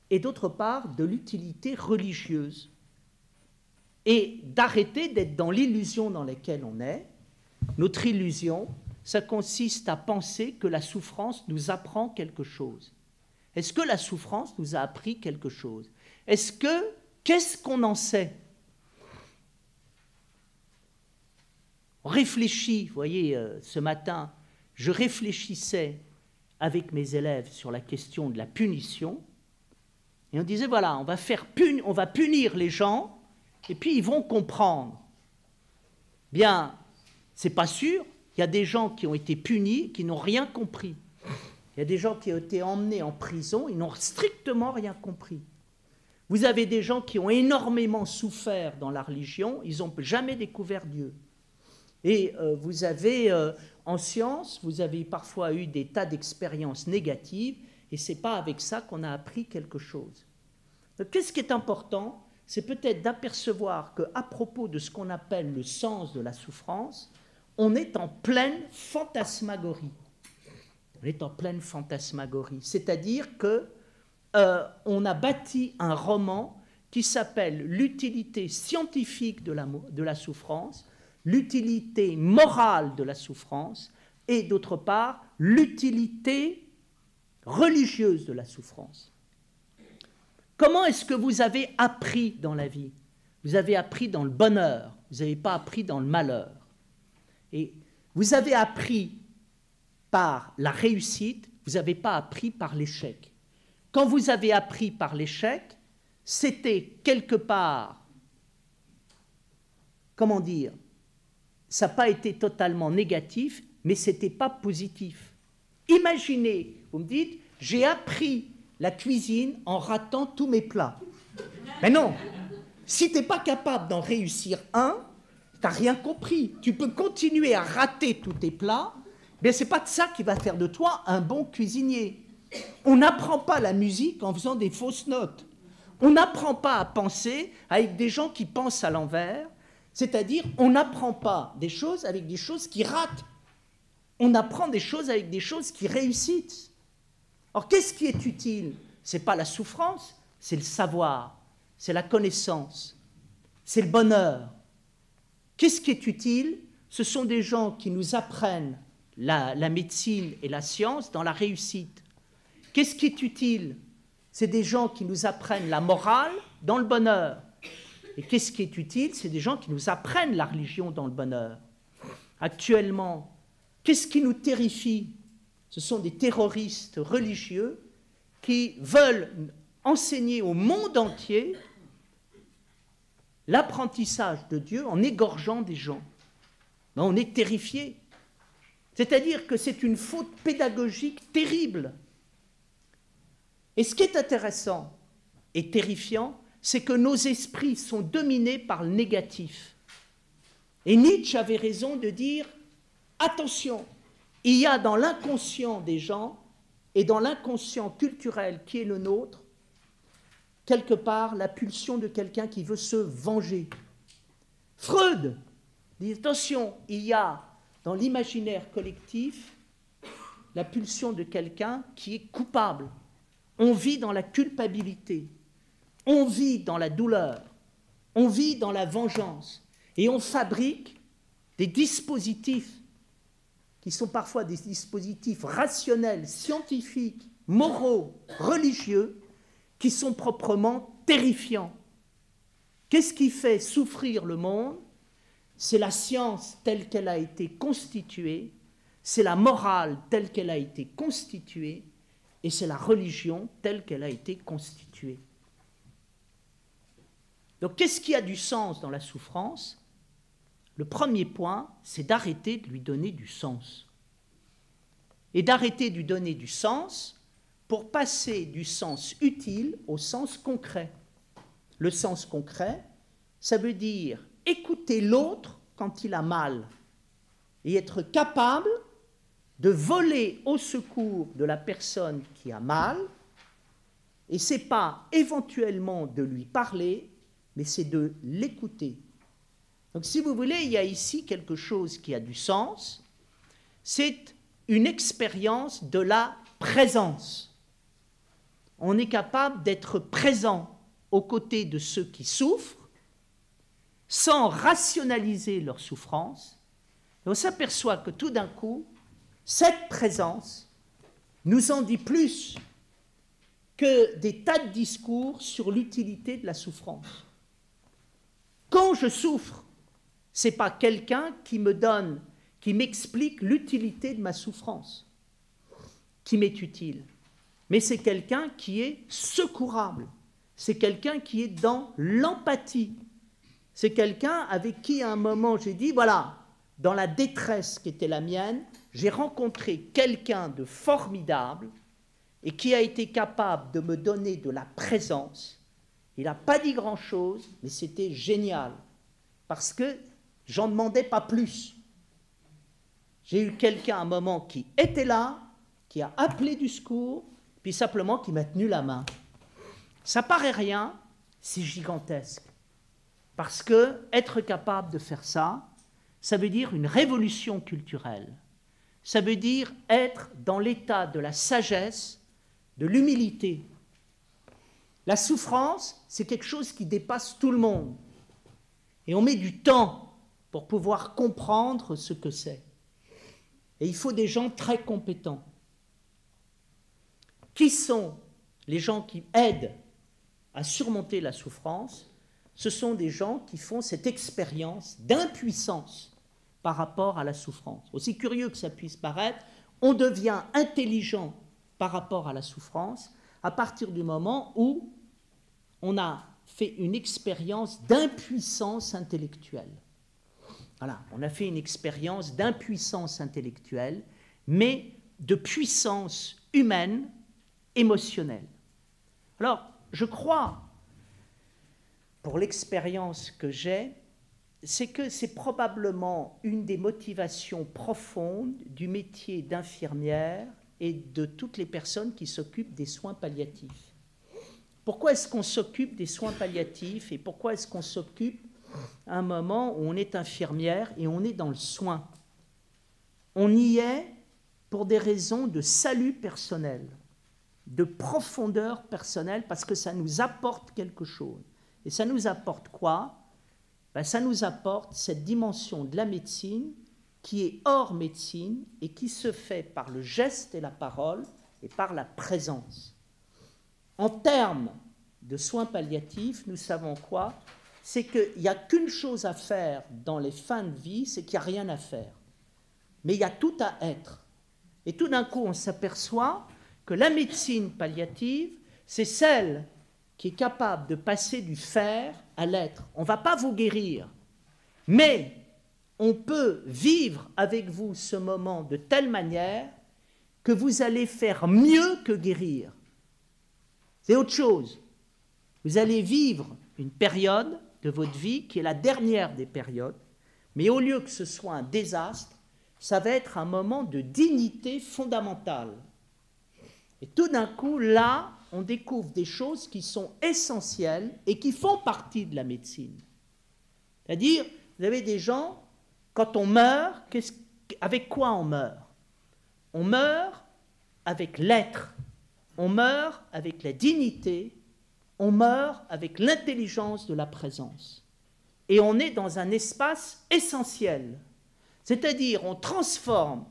[SPEAKER 1] et d'autre part de l'utilité religieuse et d'arrêter d'être dans l'illusion dans laquelle on est. Notre illusion, ça consiste à penser que la souffrance nous apprend quelque chose. Est-ce que la souffrance nous a appris quelque chose? Qu'est-ce qu'on en sait? On réfléchit, vous voyez, ce matin, je réfléchissais avec mes élèves sur la question de la punition, et on disait, voilà, on va punir les gens, et puis ils vont comprendre. Bien, c'est pas sûr, il y a des gens qui ont été punis, qui n'ont rien compris. Il y a des gens qui ont été emmenés en prison, ils n'ont strictement rien compris. Vous avez des gens qui ont énormément souffert dans la religion, ils n'ont jamais découvert Dieu. Et vous avez, en science, vous avez parfois eu des tas d'expériences négatives, et ce n'est pas avec ça qu'on a appris quelque chose. Donc, qu'est-ce qui est important? C'est peut-être d'apercevoir qu'à propos de ce qu'on appelle le sens de la souffrance, on est en pleine fantasmagorie. On est en pleine fantasmagorie, c'est-à-dire qu'on a bâti un roman qui s'appelle l'utilité scientifique de la souffrance, l'utilité morale de la souffrance, et d'autre part, l'utilité religieuse de la souffrance. Comment est-ce que vous avez appris dans la vie? Vous avez appris dans le bonheur, vous n'avez pas appris dans le malheur. Et vous avez appris par la réussite, vous n'avez pas appris par l'échec. Quand vous avez appris par l'échec, c'était quelque part, comment dire, ça n'a pas été totalement négatif, mais ce n'était pas positif. Imaginez, vous me dites, j'ai appris la cuisine en ratant tous mes plats. Mais non, si tu n'es pas capable d'en réussir un, tu n'as rien compris. Tu peux continuer à rater tous tes plats, mais ce n'est pas de ça qui va faire de toi un bon cuisinier. On n'apprend pas la musique en faisant des fausses notes. On n'apprend pas à penser avec des gens qui pensent à l'envers, c'est-à-dire on n'apprend pas des choses avec des choses qui ratent. On apprend des choses avec des choses qui réussissent. Or, qu'est-ce qui est utile? Ce n'est pas la souffrance, c'est le savoir, c'est la connaissance, c'est le bonheur. Qu'est-ce qui est utile? Ce sont des gens qui nous apprennent la médecine et la science dans la réussite. Qu'est-ce qui est utile? C'est des gens qui nous apprennent la morale dans le bonheur. Et qu'est-ce qui est utile? C'est des gens qui nous apprennent la religion dans le bonheur. Actuellement, qu'est-ce qui nous terrifie? Ce sont des terroristes religieux qui veulent enseigner au monde entier l'apprentissage de Dieu en égorgeant des gens. Non, on est terrifié. C'est-à-dire que c'est une faute pédagogique terrible. Et ce qui est intéressant et terrifiant, c'est que nos esprits sont dominés par le négatif. Et Nietzsche avait raison de dire, attention, il y a dans l'inconscient des gens et dans l'inconscient culturel qui est le nôtre, quelque part, la pulsion de quelqu'un qui veut se venger. Freud dit, attention, il y a dans l'imaginaire collectif la pulsion de quelqu'un qui est coupable. On vit dans la culpabilité, on vit dans la douleur, on vit dans la vengeance, et on fabrique des dispositifs qui sont parfois des dispositifs rationnels, scientifiques, moraux, religieux, qui sont proprement terrifiants. Qu'est-ce qui fait souffrir le monde? C'est la science telle qu'elle a été constituée, c'est la morale telle qu'elle a été constituée, et c'est la religion telle qu'elle a été constituée. Donc, qu'est-ce qui a du sens dans la souffrance? Le premier point, c'est d'arrêter de lui donner du sens. Et d'arrêter de lui donner du sens pour passer du sens utile au sens concret. Le sens concret, ça veut dire écouter l'autre quand il a mal et être capable de voler au secours de la personne qui a mal, et ce n'est pas éventuellement de lui parler, mais c'est de l'écouter. Donc si vous voulez, il y a ici quelque chose qui a du sens, c'est une expérience de la présence. On est capable d'être présent aux côtés de ceux qui souffrent, sans rationaliser leur souffrance, et on s'aperçoit que tout d'un coup, cette présence nous en dit plus que des tas de discours sur l'utilité de la souffrance. Quand je souffre, ce n'est pas quelqu'un qui me donne, qui m'explique l'utilité de ma souffrance, qui m'est utile, mais c'est quelqu'un qui est secourable, c'est quelqu'un qui est dans l'empathie, c'est quelqu'un avec qui à un moment j'ai dit, voilà, dans la détresse qui était la mienne, j'ai rencontré quelqu'un de formidable et qui a été capable de me donner de la présence. Il n'a pas dit grand-chose, mais c'était génial, parce que j'en demandais pas plus. J'ai eu quelqu'un à un moment qui était là, qui a appelé du secours, puis simplement qui m'a tenu la main. Ça paraît rien, c'est gigantesque, parce que être capable de faire ça, ça veut dire une révolution culturelle. Ça veut dire être dans l'état de la sagesse, de l'humilité. La souffrance, c'est quelque chose qui dépasse tout le monde. Et on met du temps pour pouvoir comprendre ce que c'est. Et il faut des gens très compétents. Qui sont les gens qui aident à surmonter la souffrance? Ce sont des gens qui font cette expérience d'impuissance par rapport à la souffrance. Aussi curieux que ça puisse paraître, on devient intelligent par rapport à la souffrance à partir du moment où on a fait une expérience d'impuissance intellectuelle. Voilà, on a fait une expérience d'impuissance intellectuelle, mais de puissance humaine, émotionnelle. Alors, je crois, pour l'expérience que j'ai, c'est que c'est probablement une des motivations profondes du métier d'infirmière et de toutes les personnes qui s'occupent des soins palliatifs. Pourquoi est-ce qu'on s'occupe des soins palliatifs et pourquoi est-ce qu'on s'occupe à un moment où on est infirmière et on est dans le soin? On y est pour des raisons de salut personnel, de profondeur personnelle, parce que ça nous apporte quelque chose. Et ça nous apporte quoi? Ben, ça nous apporte cette dimension de la médecine qui est hors médecine et qui se fait par le geste et la parole et par la présence. En termes de soins palliatifs, nous savons quoi? C'est qu'il n'y a qu'une chose à faire dans les fins de vie, c'est qu'il n'y a rien à faire. Mais il y a tout à être. Et tout d'un coup, on s'aperçoit que la médecine palliative, c'est celle qui est capable de passer du faire à l'être. On ne va pas vous guérir, mais on peut vivre avec vous ce moment de telle manière que vous allez faire mieux que guérir. C'est autre chose. Vous allez vivre une période de votre vie qui est la dernière des périodes, mais au lieu que ce soit un désastre, ça va être un moment de dignité fondamentale. Et tout d'un coup, là, on découvre des choses qui sont essentielles et qui font partie de la médecine. C'est-à-dire, vous avez des gens, quand on meurt, avec quoi on meurt? On meurt avec l'être, on meurt avec la dignité, on meurt avec l'intelligence de la présence. Et on est dans un espace essentiel. C'est-à-dire, on transforme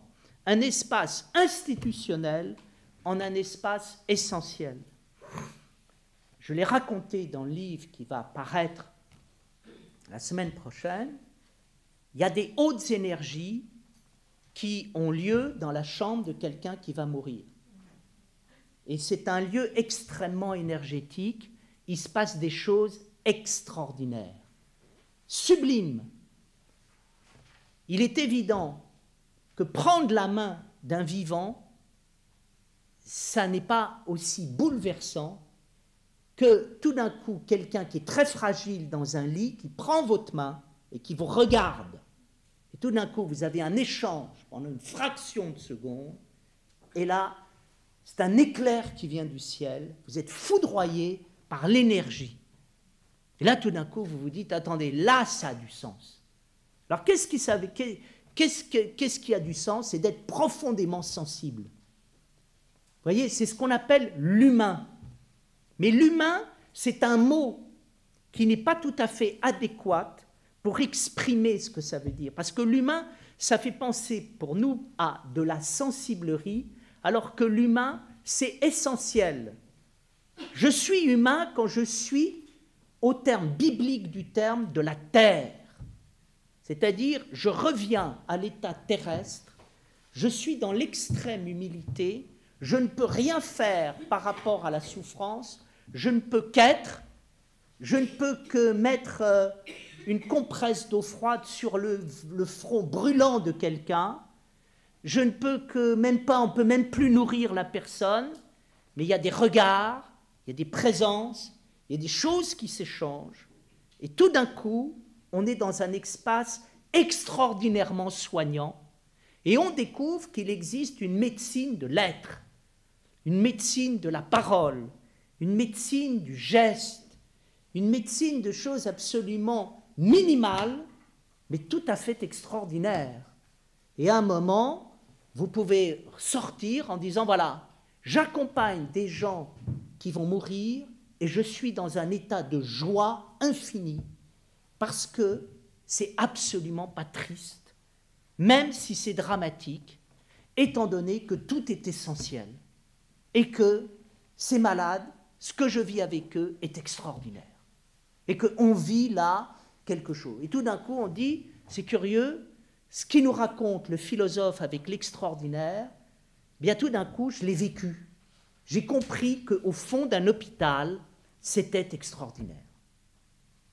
[SPEAKER 1] un espace institutionnel en un espace essentiel. Je l'ai raconté dans le livre qui va paraître la semaine prochaine. Il y a des hautes énergies qui ont lieu dans la chambre de quelqu'un qui va mourir. Et c'est un lieu extrêmement énergétique. Il se passe des choses extraordinaires, sublimes. Il est évident que prendre la main d'un vivant, ça n'est pas aussi bouleversant que tout d'un coup, quelqu'un qui est très fragile dans un lit, qui prend votre main et qui vous regarde. Et tout d'un coup, vous avez un échange pendant une fraction de seconde, et là, c'est un éclair qui vient du ciel, vous êtes foudroyé par l'énergie. Et là, tout d'un coup, vous vous dites, attendez, là, ça a du sens. Alors, qu'est-ce qui a du sens? C'est d'être profondément sensible. Vous voyez, c'est ce qu'on appelle l'humain. Mais l'humain, c'est un mot qui n'est pas tout à fait adéquat pour exprimer ce que ça veut dire. Parce que l'humain, ça fait penser pour nous à de la sensiblerie, alors que l'humain, c'est essentiel. Je suis humain quand je suis, au terme biblique du terme, de la terre. C'est-à-dire, je reviens à l'état terrestre, je suis dans l'extrême humilité, je ne peux rien faire par rapport à la souffrance, je ne peux qu'être, je ne peux que mettre une compresse d'eau froide sur le front brûlant de quelqu'un, je ne peux que même pas, on ne peut même plus nourrir la personne, mais il y a des regards, il y a des présences, il y a des choses qui s'échangent, et tout d'un coup, on est dans un espace extraordinairement soignant, et on découvre qu'il existe une médecine de l'être, une médecine de la parole, une médecine du geste, une médecine de choses absolument minimales, mais tout à fait extraordinaires. Et à un moment, vous pouvez sortir en disant, voilà, j'accompagne des gens qui vont mourir, et je suis dans un état de joie infinie parce que c'est absolument pas triste, même si c'est dramatique, étant donné que tout est essentiel et que ces malades, ce que je vis avec eux est extraordinaire et qu'on vit là quelque chose. Et tout d'un coup, on dit, c'est curieux, ce qui nous raconte le philosophe avec l'extraordinaire, bien tout d'un coup, je l'ai vécu. J'ai compris qu'au fond d'un hôpital, c'était extraordinaire.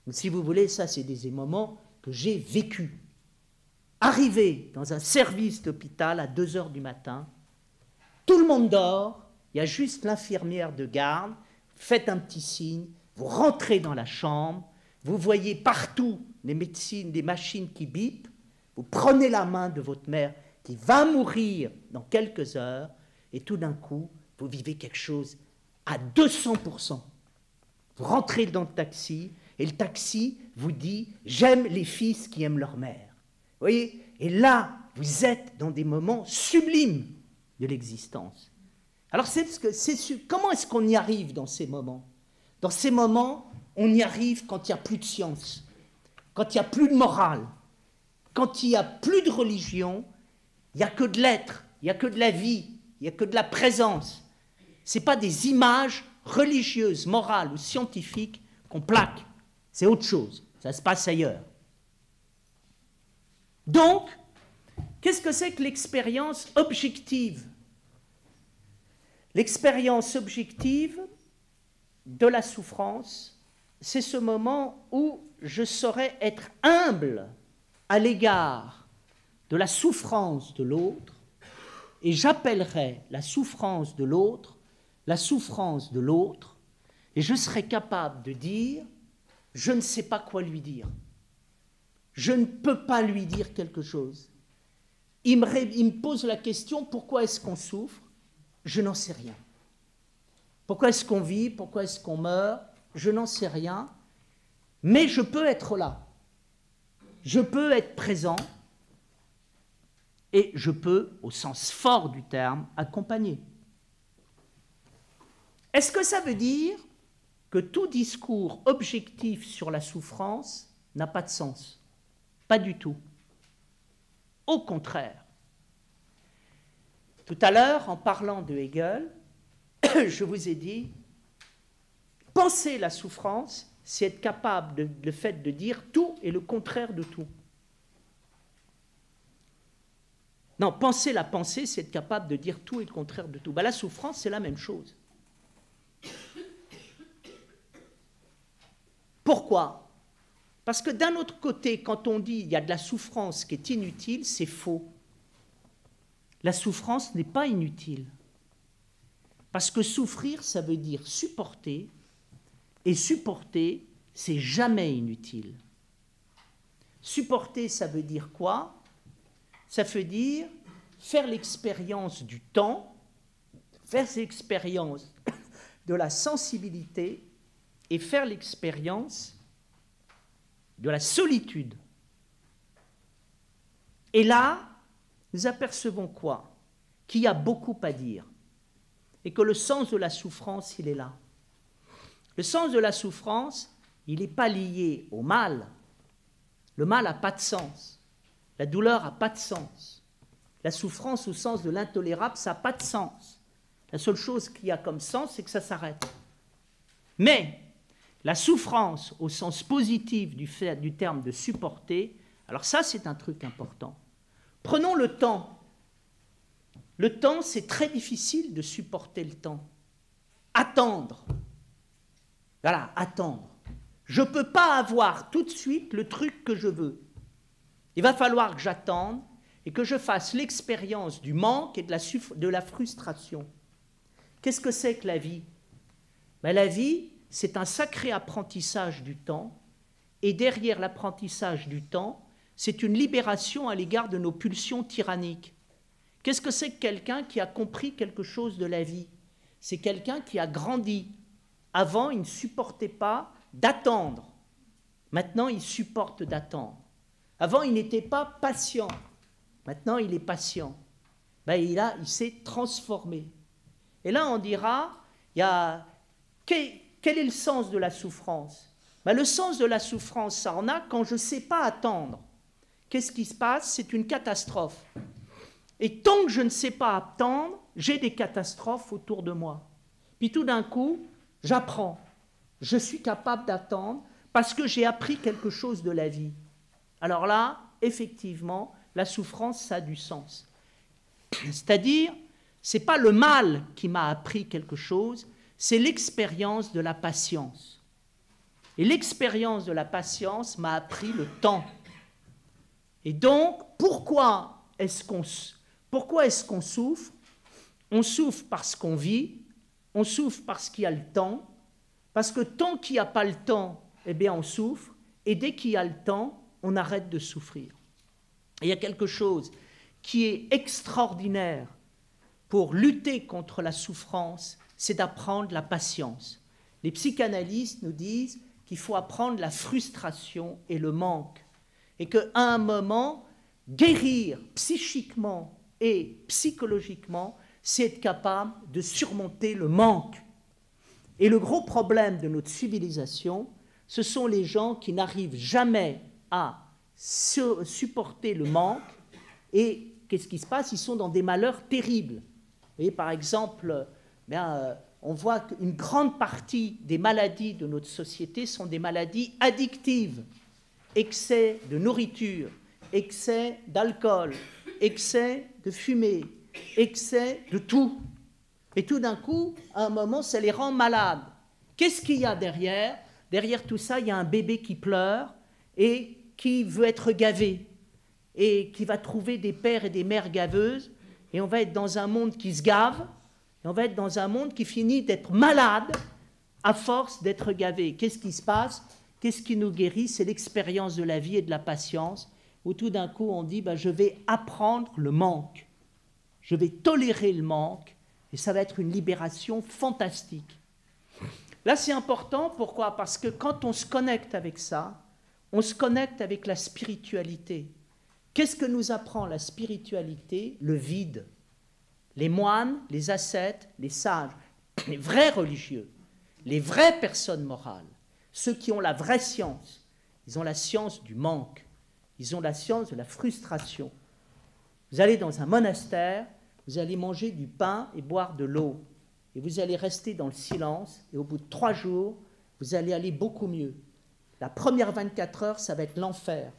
[SPEAKER 1] Donc, si vous voulez, ça, c'est des moments que j'ai vécus. Arrivé dans un service d'hôpital à 2 heures du matin, tout le monde dort, il y a juste l'infirmière de garde, faites un petit signe, vous rentrez dans la chambre, vous voyez partout les médecines, des machines qui bipent, vous prenez la main de votre mère qui va mourir dans quelques heures, et tout d'un coup, vous vivez quelque chose à 200%. Vous rentrez dans le taxi, et le taxi vous dit « J'aime les fils qui aiment leur mère ». Vous voyez? Et là, vous êtes dans des moments sublimes de l'existence. Alors, comment est-ce qu'on y arrive dans ces moments? Dans ces moments, on y arrive quand il n'y a plus de science, quand il n'y a plus de morale, quand il n'y a plus de religion, il n'y a que de l'être, il n'y a que de la vie, il n'y a que de la présence. Ce n'est pas des images religieuses, morales ou scientifiques qu'on plaque. C'est autre chose. Ça se passe ailleurs. Donc, qu'est-ce que c'est que l'expérience objective? L'expérience objective de la souffrance, c'est ce moment où je saurais être humble à l'égard de la souffrance de l'autre, et j'appellerai la souffrance de l'autre, et je serai capable de dire, je ne sais pas quoi lui dire. Je ne peux pas lui dire quelque chose. Il me pose la question, pourquoi est-ce qu'on souffre? Je n'en sais rien. Pourquoi est-ce qu'on vit? Pourquoi est-ce qu'on meurt? Je n'en sais rien. Mais je peux être là. Je peux être présent. Et je peux, au sens fort du terme, accompagner. Est-ce que ça veut dire que tout discours objectif sur la souffrance n'a pas de sens? Pas du tout. Au contraire. Tout à l'heure, en parlant de Hegel, je vous ai dit, penser la souffrance, c'est être capable le fait de dire tout et le contraire de tout. Non, penser la pensée, c'est être capable de dire tout et le contraire de tout. Ben, la souffrance, c'est la même chose. Pourquoi? Parce que d'un autre côté, quand on dit qu'il y a de la souffrance qui est inutile, c'est faux. La souffrance n'est pas inutile. Parce que souffrir, ça veut dire supporter, et supporter, c'est jamais inutile. Supporter, ça veut dire quoi? Ça veut dire faire l'expérience du temps, faire l'expérience de la sensibilité et faire l'expérience de la solitude. Et là, nous apercevons quoi? Qu'il y a beaucoup à dire et que le sens de la souffrance, il est là. Le sens de la souffrance, il n'est pas lié au mal. Le mal n'a pas de sens. La douleur n'a pas de sens. La souffrance au sens de l'intolérable, ça n'a pas de sens. La seule chose qu'il y a comme sens, c'est que ça s'arrête. Mais la souffrance au sens positif du terme de supporter, alors ça, c'est un truc important. Prenons le temps. Le temps, c'est très difficile de supporter le temps. Attendre. Voilà, attendre. Je ne peux pas avoir tout de suite le truc que je veux. Il va falloir que j'attende et que je fasse l'expérience du manque et de la frustration. Qu'est-ce que c'est que la vie? Ben, la vie, c'est un sacré apprentissage du temps, et derrière l'apprentissage du temps, c'est une libération à l'égard de nos pulsions tyranniques. Qu'est-ce que c'est que quelqu'un qui a compris quelque chose de la vie? C'est quelqu'un qui a grandi. Avant, il ne supportait pas d'attendre. Maintenant, il supporte d'attendre. Avant, il n'était pas patient. Maintenant, il est patient. Ben, il s'est transformé. Et là, on dira, qu'est-ce quel est le sens de la souffrance? Ben, le sens de la souffrance, ça en a quand je ne sais pas attendre. Qu'est-ce qui se passe? C'est une catastrophe. Et tant que je ne sais pas attendre, j'ai des catastrophes autour de moi. Puis tout d'un coup, j'apprends. Je suis capable d'attendre parce que j'ai appris quelque chose de la vie. Alors là, effectivement, la souffrance, ça a du sens. C'est-à-dire, ce n'est pas le mal qui m'a appris quelque chose, c'est l'expérience de la patience. Et l'expérience de la patience m'a appris le temps. Et donc, pourquoi est-ce qu'on souffre? On souffre parce qu'on vit, on souffre parce qu'il y a le temps, parce que tant qu'il n'y a pas le temps, eh bien on souffre, et dès qu'il y a le temps, on arrête de souffrir. Et il y a quelque chose qui est extraordinaire pour lutter contre la souffrance, c'est d'apprendre la patience. Les psychanalystes nous disent qu'il faut apprendre la frustration et le manque, et qu'à un moment, guérir psychiquement et psychologiquement, c'est être capable de surmonter le manque. Et le gros problème de notre civilisation, ce sont les gens qui n'arrivent jamais à supporter le manque. Et qu'est-ce qui se passe? Ils sont dans des malheurs terribles. Vous voyez, par exemple, on voit qu'une grande partie des maladies de notre société sont des maladies addictives. Excès de nourriture, excès d'alcool, excès de fumée, excès de tout. Et tout d'un coup, à un moment, ça les rend malades. Qu'est-ce qu'il y a derrière? Derrière tout ça, il y a un bébé qui pleure et qui veut être gavé et qui va trouver des pères et des mères gaveuses. Et on va être dans un monde qui se gave et on va être dans un monde qui finit d'être malade à force d'être gavé. Qu'est-ce qui se passe? Qu'est-ce qui nous guérit? C'est l'expérience de la vie et de la patience, où tout d'un coup on dit je vais apprendre le manque, je vais tolérer le manque, et ça va être une libération fantastique. Là c'est important, pourquoi? Parce que quand on se connecte avec ça, on se connecte avec la spiritualité. Qu'est-ce que nous apprend la spiritualité? Le vide. Les moines, les ascètes, les sages, les vrais religieux, les vraies personnes morales, ceux qui ont la vraie science, ils ont la science du manque, ils ont la science de la frustration. Vous allez dans un monastère, vous allez manger du pain et boire de l'eau, et vous allez rester dans le silence, et au bout de 3 jours, vous allez aller beaucoup mieux. La première 24 heures, ça va être l'enfer.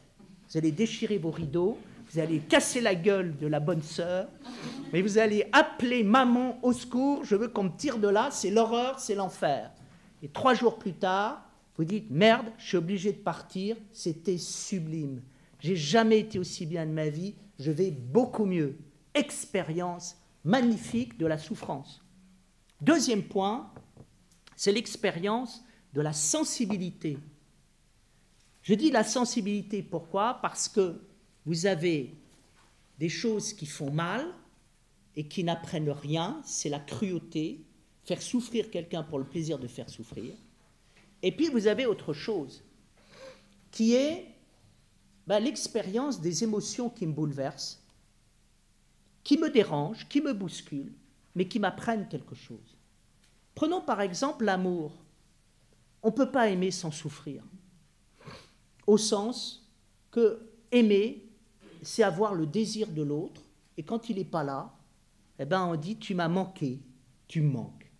[SPEAKER 1] Vous allez déchirer vos rideaux, vous allez casser la gueule de la bonne sœur, mais vous allez appeler maman au secours, je veux qu'on me tire de là, c'est l'horreur, c'est l'enfer. Et 3 jours plus tard, vous dites, merde, je suis obligé de partir, c'était sublime. J'ai jamais été aussi bien de ma vie, je vais beaucoup mieux. Expérience magnifique de la souffrance. Deuxième point, c'est l'expérience de la sensibilité. Je dis la sensibilité, pourquoi? Parce que vous avez des choses qui font mal et qui n'apprennent rien, c'est la cruauté, faire souffrir quelqu'un pour le plaisir de faire souffrir. Et puis vous avez autre chose, qui est l'expérience des émotions qui me bouleversent, qui me dérangent, qui me bousculent, mais qui m'apprennent quelque chose. Prenons par exemple l'amour. On ne peut pas aimer sans souffrir, au sens que aimer, c'est avoir le désir de l'autre, et quand il n'est pas là, on dit « tu m'as manqué, tu me manques ».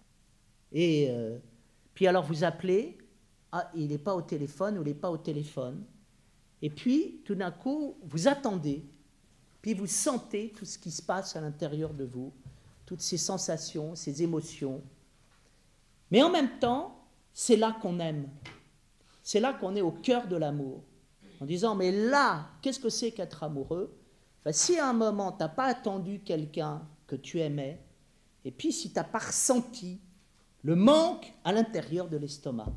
[SPEAKER 1] Et puis alors vous appelez, ah, il n'est pas au téléphone ou il n'est pas au téléphone. Et puis, tout d'un coup, vous attendez, puis vous sentez tout ce qui se passe à l'intérieur de vous, toutes ces sensations, ces émotions. Mais en même temps, c'est là qu'on aime. C'est là qu'on est au cœur de l'amour. En disant, mais là, qu'est-ce que c'est qu'être amoureux? Si à un moment, tu n'as pas attendu quelqu'un que tu aimais, et puis si tu n'as pas ressenti le manque à l'intérieur de l'estomac,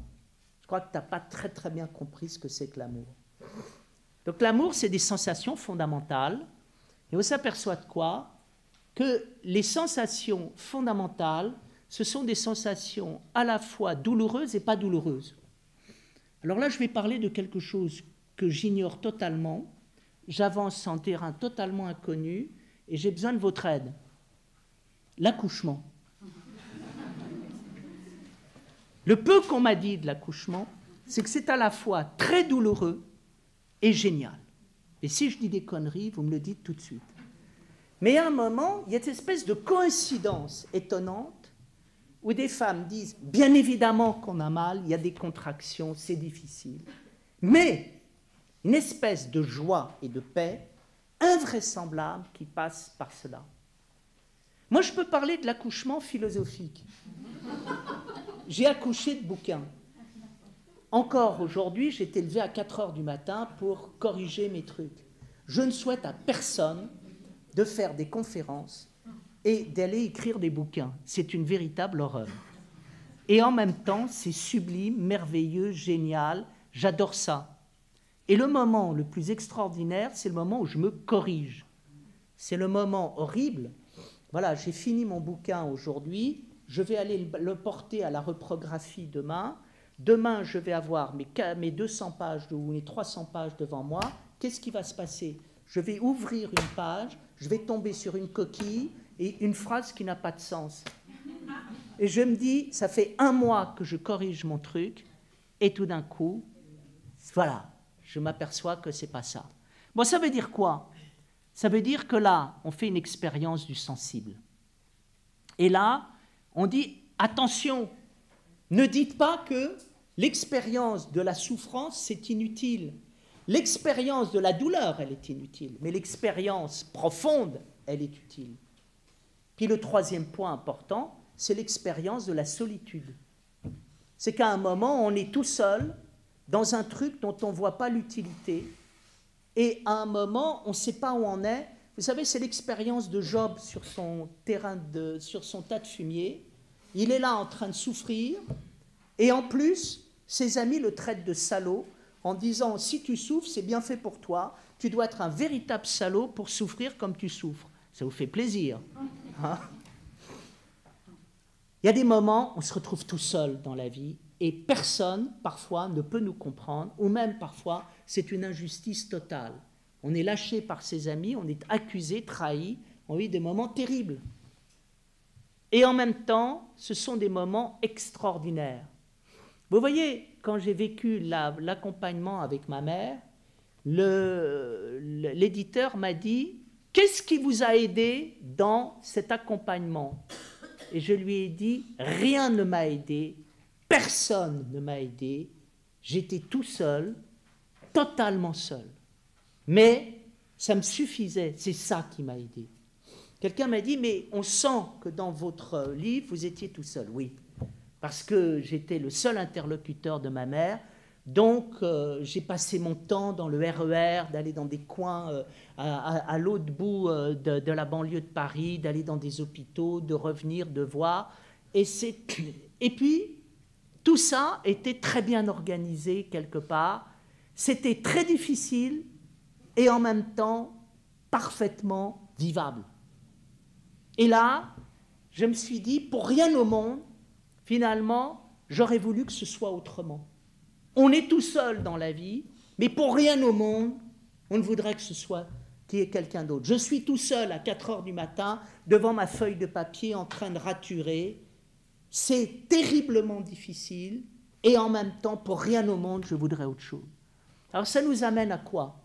[SPEAKER 1] je crois que tu n'as pas très très bien compris ce que c'est que l'amour. Donc l'amour, c'est des sensations fondamentales. Et on s'aperçoit de quoi? Que les sensations fondamentales, ce sont des sensations à la fois douloureuses et pas douloureuses. Alors là, je vais parler de quelque chose que j'ignore totalement. J'avance en terrain totalement inconnu et j'ai besoin de votre aide. L'accouchement. Le peu qu'on m'a dit de l'accouchement, c'est que c'est à la fois très douloureux et génial. Et si je dis des conneries, vous me le dites tout de suite. Mais à un moment, il y a cette espèce de coïncidence étonnante où des femmes disent, bien évidemment qu'on a mal, il y a des contractions, c'est difficile, mais une espèce de joie et de paix invraisemblable qui passe par cela. Moi, je peux parler de l'accouchement philosophique. J'ai accouché de bouquins. Encore aujourd'hui, j'ai été levé à 4 heures du matin pour corriger mes trucs. Je ne souhaite à personne de faire des conférences et d'aller écrire des bouquins. C'est une véritable horreur. Et en même temps, c'est sublime, merveilleux, génial. J'adore ça. Et le moment le plus extraordinaire, c'est le moment où je me corrige. C'est le moment horrible. Voilà, j'ai fini mon bouquin aujourd'hui. Je vais aller le porter à la reprographie demain. Demain, je vais avoir mes 200 pages ou mes 300 pages devant moi. Qu'est-ce qui va se passer? Je vais ouvrir une page, je vais tomber sur une coquille et une phrase qui n'a pas de sens. Et je me dis, ça fait 1 mois que je corrige mon truc, et tout d'un coup, voilà, je m'aperçois que c'est pas ça. Bon, ça veut dire quoi? Ça veut dire que là, on fait une expérience du sensible. Et là, on dit, attention, ne dites pas que l'expérience de la souffrance, c'est inutile. L'expérience de la douleur, elle est inutile, mais l'expérience profonde, elle est utile. Puis le troisième point important, c'est l'expérience de la solitude. C'est qu'à un moment, on est tout seul dans un truc dont on ne voit pas l'utilité, et à un moment, on ne sait pas où on est. Vous savez, c'est l'expérience de Job sur son sur son tas de fumier. Il est là en train de souffrir, et en plus, ses amis le traitent de salaud, en disant, si tu souffres, c'est bien fait pour toi, tu dois être un véritable salaud pour souffrir comme tu souffres. Ça vous fait plaisir. Hein? Il y a des moments où on se retrouve tout seul dans la vie, et personne, parfois, ne peut nous comprendre, ou même parfois, c'est une injustice totale. On est lâché par ses amis, on est accusé, trahi, on vit des moments terribles. Et en même temps, ce sont des moments extraordinaires. Vous voyez, quand j'ai vécu l'accompagnement avec ma mère, l'éditeur m'a dit « Qu'est-ce qui vous a aidé dans cet accompagnement ?» Et je lui ai dit « Rien ne m'a aidé, personne ne m'a aidé, j'étais tout seul, totalement seul. Mais ça me suffisait, c'est ça qui m'a aidé. » Quelqu'un m'a dit « Mais on sent que dans votre livre, vous étiez tout seul. » Oui. Parce que j'étais le seul interlocuteur de ma mère, donc j'ai passé mon temps dans le RER, d'aller dans des coins à l'autre bout de la banlieue de Paris, d'aller dans des hôpitaux, de revenir, de voir. Et puis, tout ça était très bien organisé quelque part. C'était très difficile et en même temps parfaitement vivable. Et là, je me suis dit, pour rien au monde, finalement, j'aurais voulu que ce soit autrement. On est tout seul dans la vie, mais pour rien au monde, on ne voudrait que ce soit qu'il y ait quelqu'un d'autre. Je suis tout seul à 4 heures du matin, devant ma feuille de papier, en train de raturer. C'est terriblement difficile, et en même temps, pour rien au monde, je voudrais autre chose. Alors ça nous amène à quoi?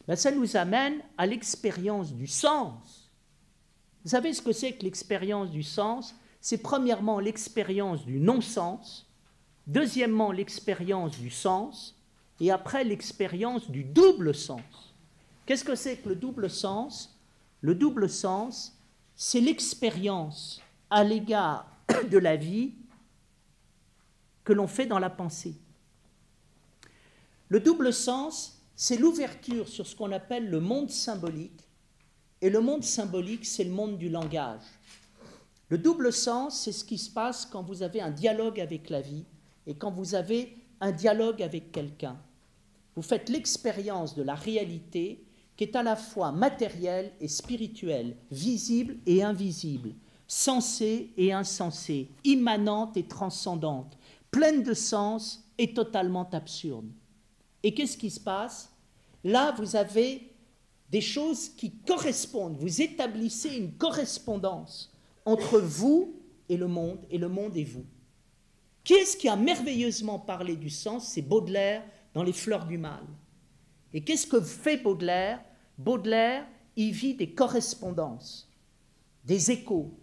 [SPEAKER 1] Ben, ça nous amène à l'expérience du sens. Vous savez ce que c'est que l'expérience du sens? C'est premièrement l'expérience du non-sens, deuxièmement l'expérience du sens, et après l'expérience du double sens. Qu'est-ce que c'est que le double sens? Le double sens, c'est l'expérience à l'égard de la vie que l'on fait dans la pensée. Le double sens, c'est l'ouverture sur ce qu'on appelle le monde symbolique, et le monde symbolique, c'est le monde du langage. Le double sens, c'est ce qui se passe quand vous avez un dialogue avec la vie et quand vous avez un dialogue avec quelqu'un. Vous faites l'expérience de la réalité qui est à la fois matérielle et spirituelle, visible et invisible, sensée et insensée, immanente et transcendante, pleine de sens et totalement absurde. Et qu'est-ce qui se passe? Là, vous avez des choses qui correspondent, vous établissez une correspondance entre vous et le monde et vous, Qui est-ce qui a merveilleusement parlé du sens? C'est Baudelaire dans Les Fleurs du Mal. Et qu'est-ce que fait Baudelaire? Baudelaire, il vit des correspondances, des échos.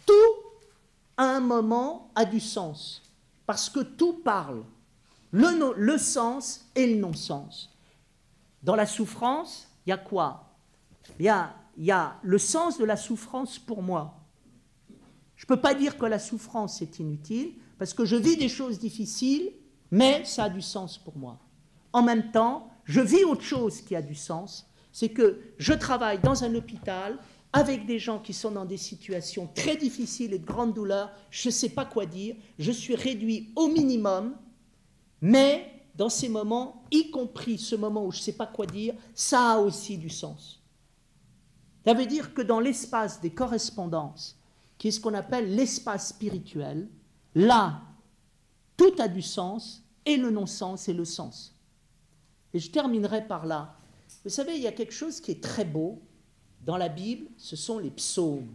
[SPEAKER 1] Tout, à un moment, a du sens, parce que tout parle. Le sens et le non-sens. Dans la souffrance, il y a quoi? Il y a le sens de la souffrance pour moi. Je ne peux pas dire que la souffrance est inutile, parce que je vis des choses difficiles, mais ça a du sens pour moi. En même temps, je vis autre chose qui a du sens, c'est que je travaille dans un hôpital avec des gens qui sont dans des situations très difficiles et de grande douleur, je ne sais pas quoi dire, je suis réduit au minimum, mais dans ces moments, y compris ce moment où je ne sais pas quoi dire, ça a aussi du sens. Ça veut dire que dans l'espace des correspondances, qui est ce qu'on appelle l'espace spirituel, là, tout a du sens, et le non-sens et le sens. Et je terminerai par là. Vous savez, il y a quelque chose qui est très beau dans la Bible, ce sont les psaumes.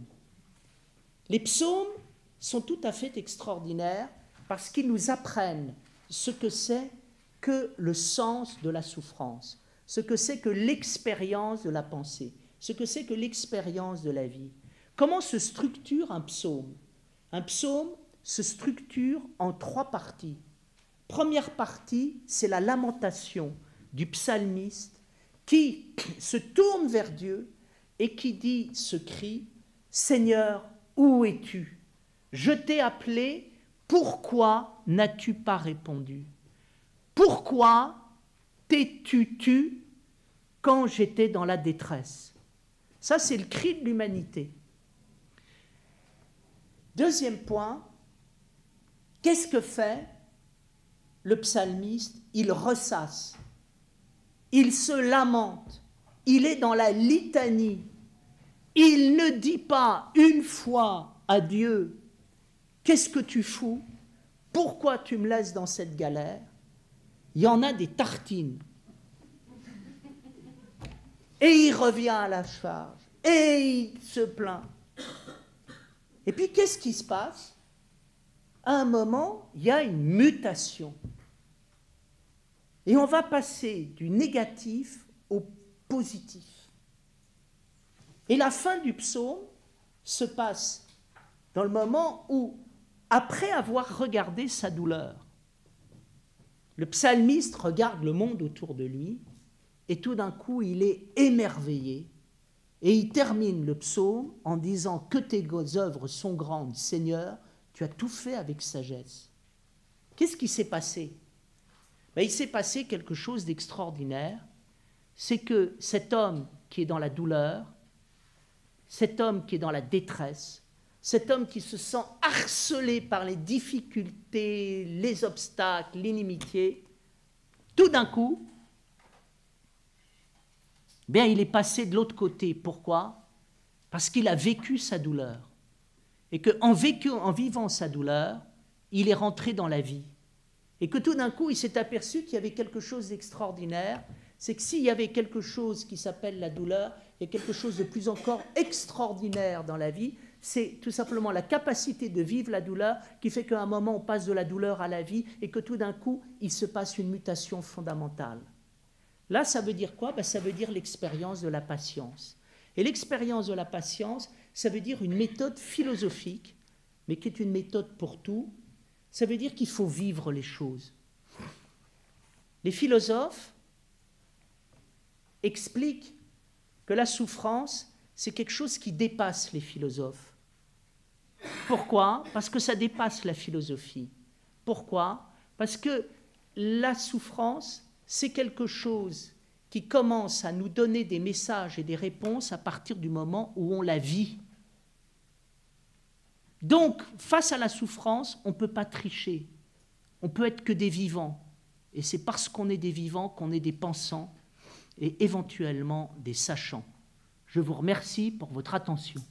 [SPEAKER 1] Les psaumes sont tout à fait extraordinaires parce qu'ils nous apprennent ce que c'est que le sens de la souffrance, ce que c'est que l'expérience de la pensée, ce que c'est que l'expérience de la vie. Comment se structure un psaume? Un psaume se structure en 3 parties. Première partie, c'est la lamentation du psalmiste qui se tourne vers Dieu et qui dit ce cri, « Seigneur, où es-tu? Je t'ai appelé, pourquoi n'as-tu pas répondu? Pourquoi t'es-tu tu quand j'étais dans la détresse ?» Ça, c'est le cri de l'humanité. Deuxième point, qu'est-ce que fait le psalmiste? Il ressasse, il se lamente, il est dans la litanie. Il ne dit pas une fois à Dieu, « Qu'est-ce que tu fous? Pourquoi tu me laisses dans cette galère ?» Il y en a des tartines. Et il revient à la charge, et il se plaint. Et puis, qu'est-ce qui se passe? À un moment, il y a une mutation. Et on va passer du négatif au positif. Et la fin du psaume se passe dans le moment où, après avoir regardé sa douleur, le psalmiste regarde le monde autour de lui, et tout d'un coup, il est émerveillé. Et il termine le psaume en disant « Que tes œuvres sont grandes, Seigneur, tu as tout fait avec sagesse. » Qu'est-ce qui s'est passé? Il s'est passé quelque chose d'extraordinaire. C'est que cet homme qui est dans la douleur, cet homme qui est dans la détresse, cet homme qui se sent harcelé par les difficultés, les obstacles, l'inimitié, tout d'un coup, bien, il est passé de l'autre côté. Pourquoi? Parce qu'il a vécu sa douleur. Et qu'en vivant sa douleur, il est rentré dans la vie. Et que tout d'un coup, il s'est aperçu qu'il y avait quelque chose d'extraordinaire. C'est que s'il y avait quelque chose qui s'appelle la douleur, il y a quelque chose de plus encore extraordinaire dans la vie. C'est tout simplement la capacité de vivre la douleur qui fait qu'à un moment, on passe de la douleur à la vie et que tout d'un coup, il se passe une mutation fondamentale. Là, ça veut dire quoi? Ça veut dire l'expérience de la patience. Et l'expérience de la patience, ça veut dire une méthode philosophique, mais qui est une méthode pour tout. Ça veut dire qu'il faut vivre les choses. Les philosophes expliquent que la souffrance, c'est quelque chose qui dépasse les philosophes. Pourquoi? Parce que ça dépasse la philosophie. Pourquoi? Parce que la souffrance, c'est quelque chose qui commence à nous donner des messages et des réponses à partir du moment où on la vit. Donc, face à la souffrance, on ne peut pas tricher. On peut être que des vivants. Et c'est parce qu'on est des vivants qu'on est des pensants et éventuellement des sachants. Je vous remercie pour votre attention.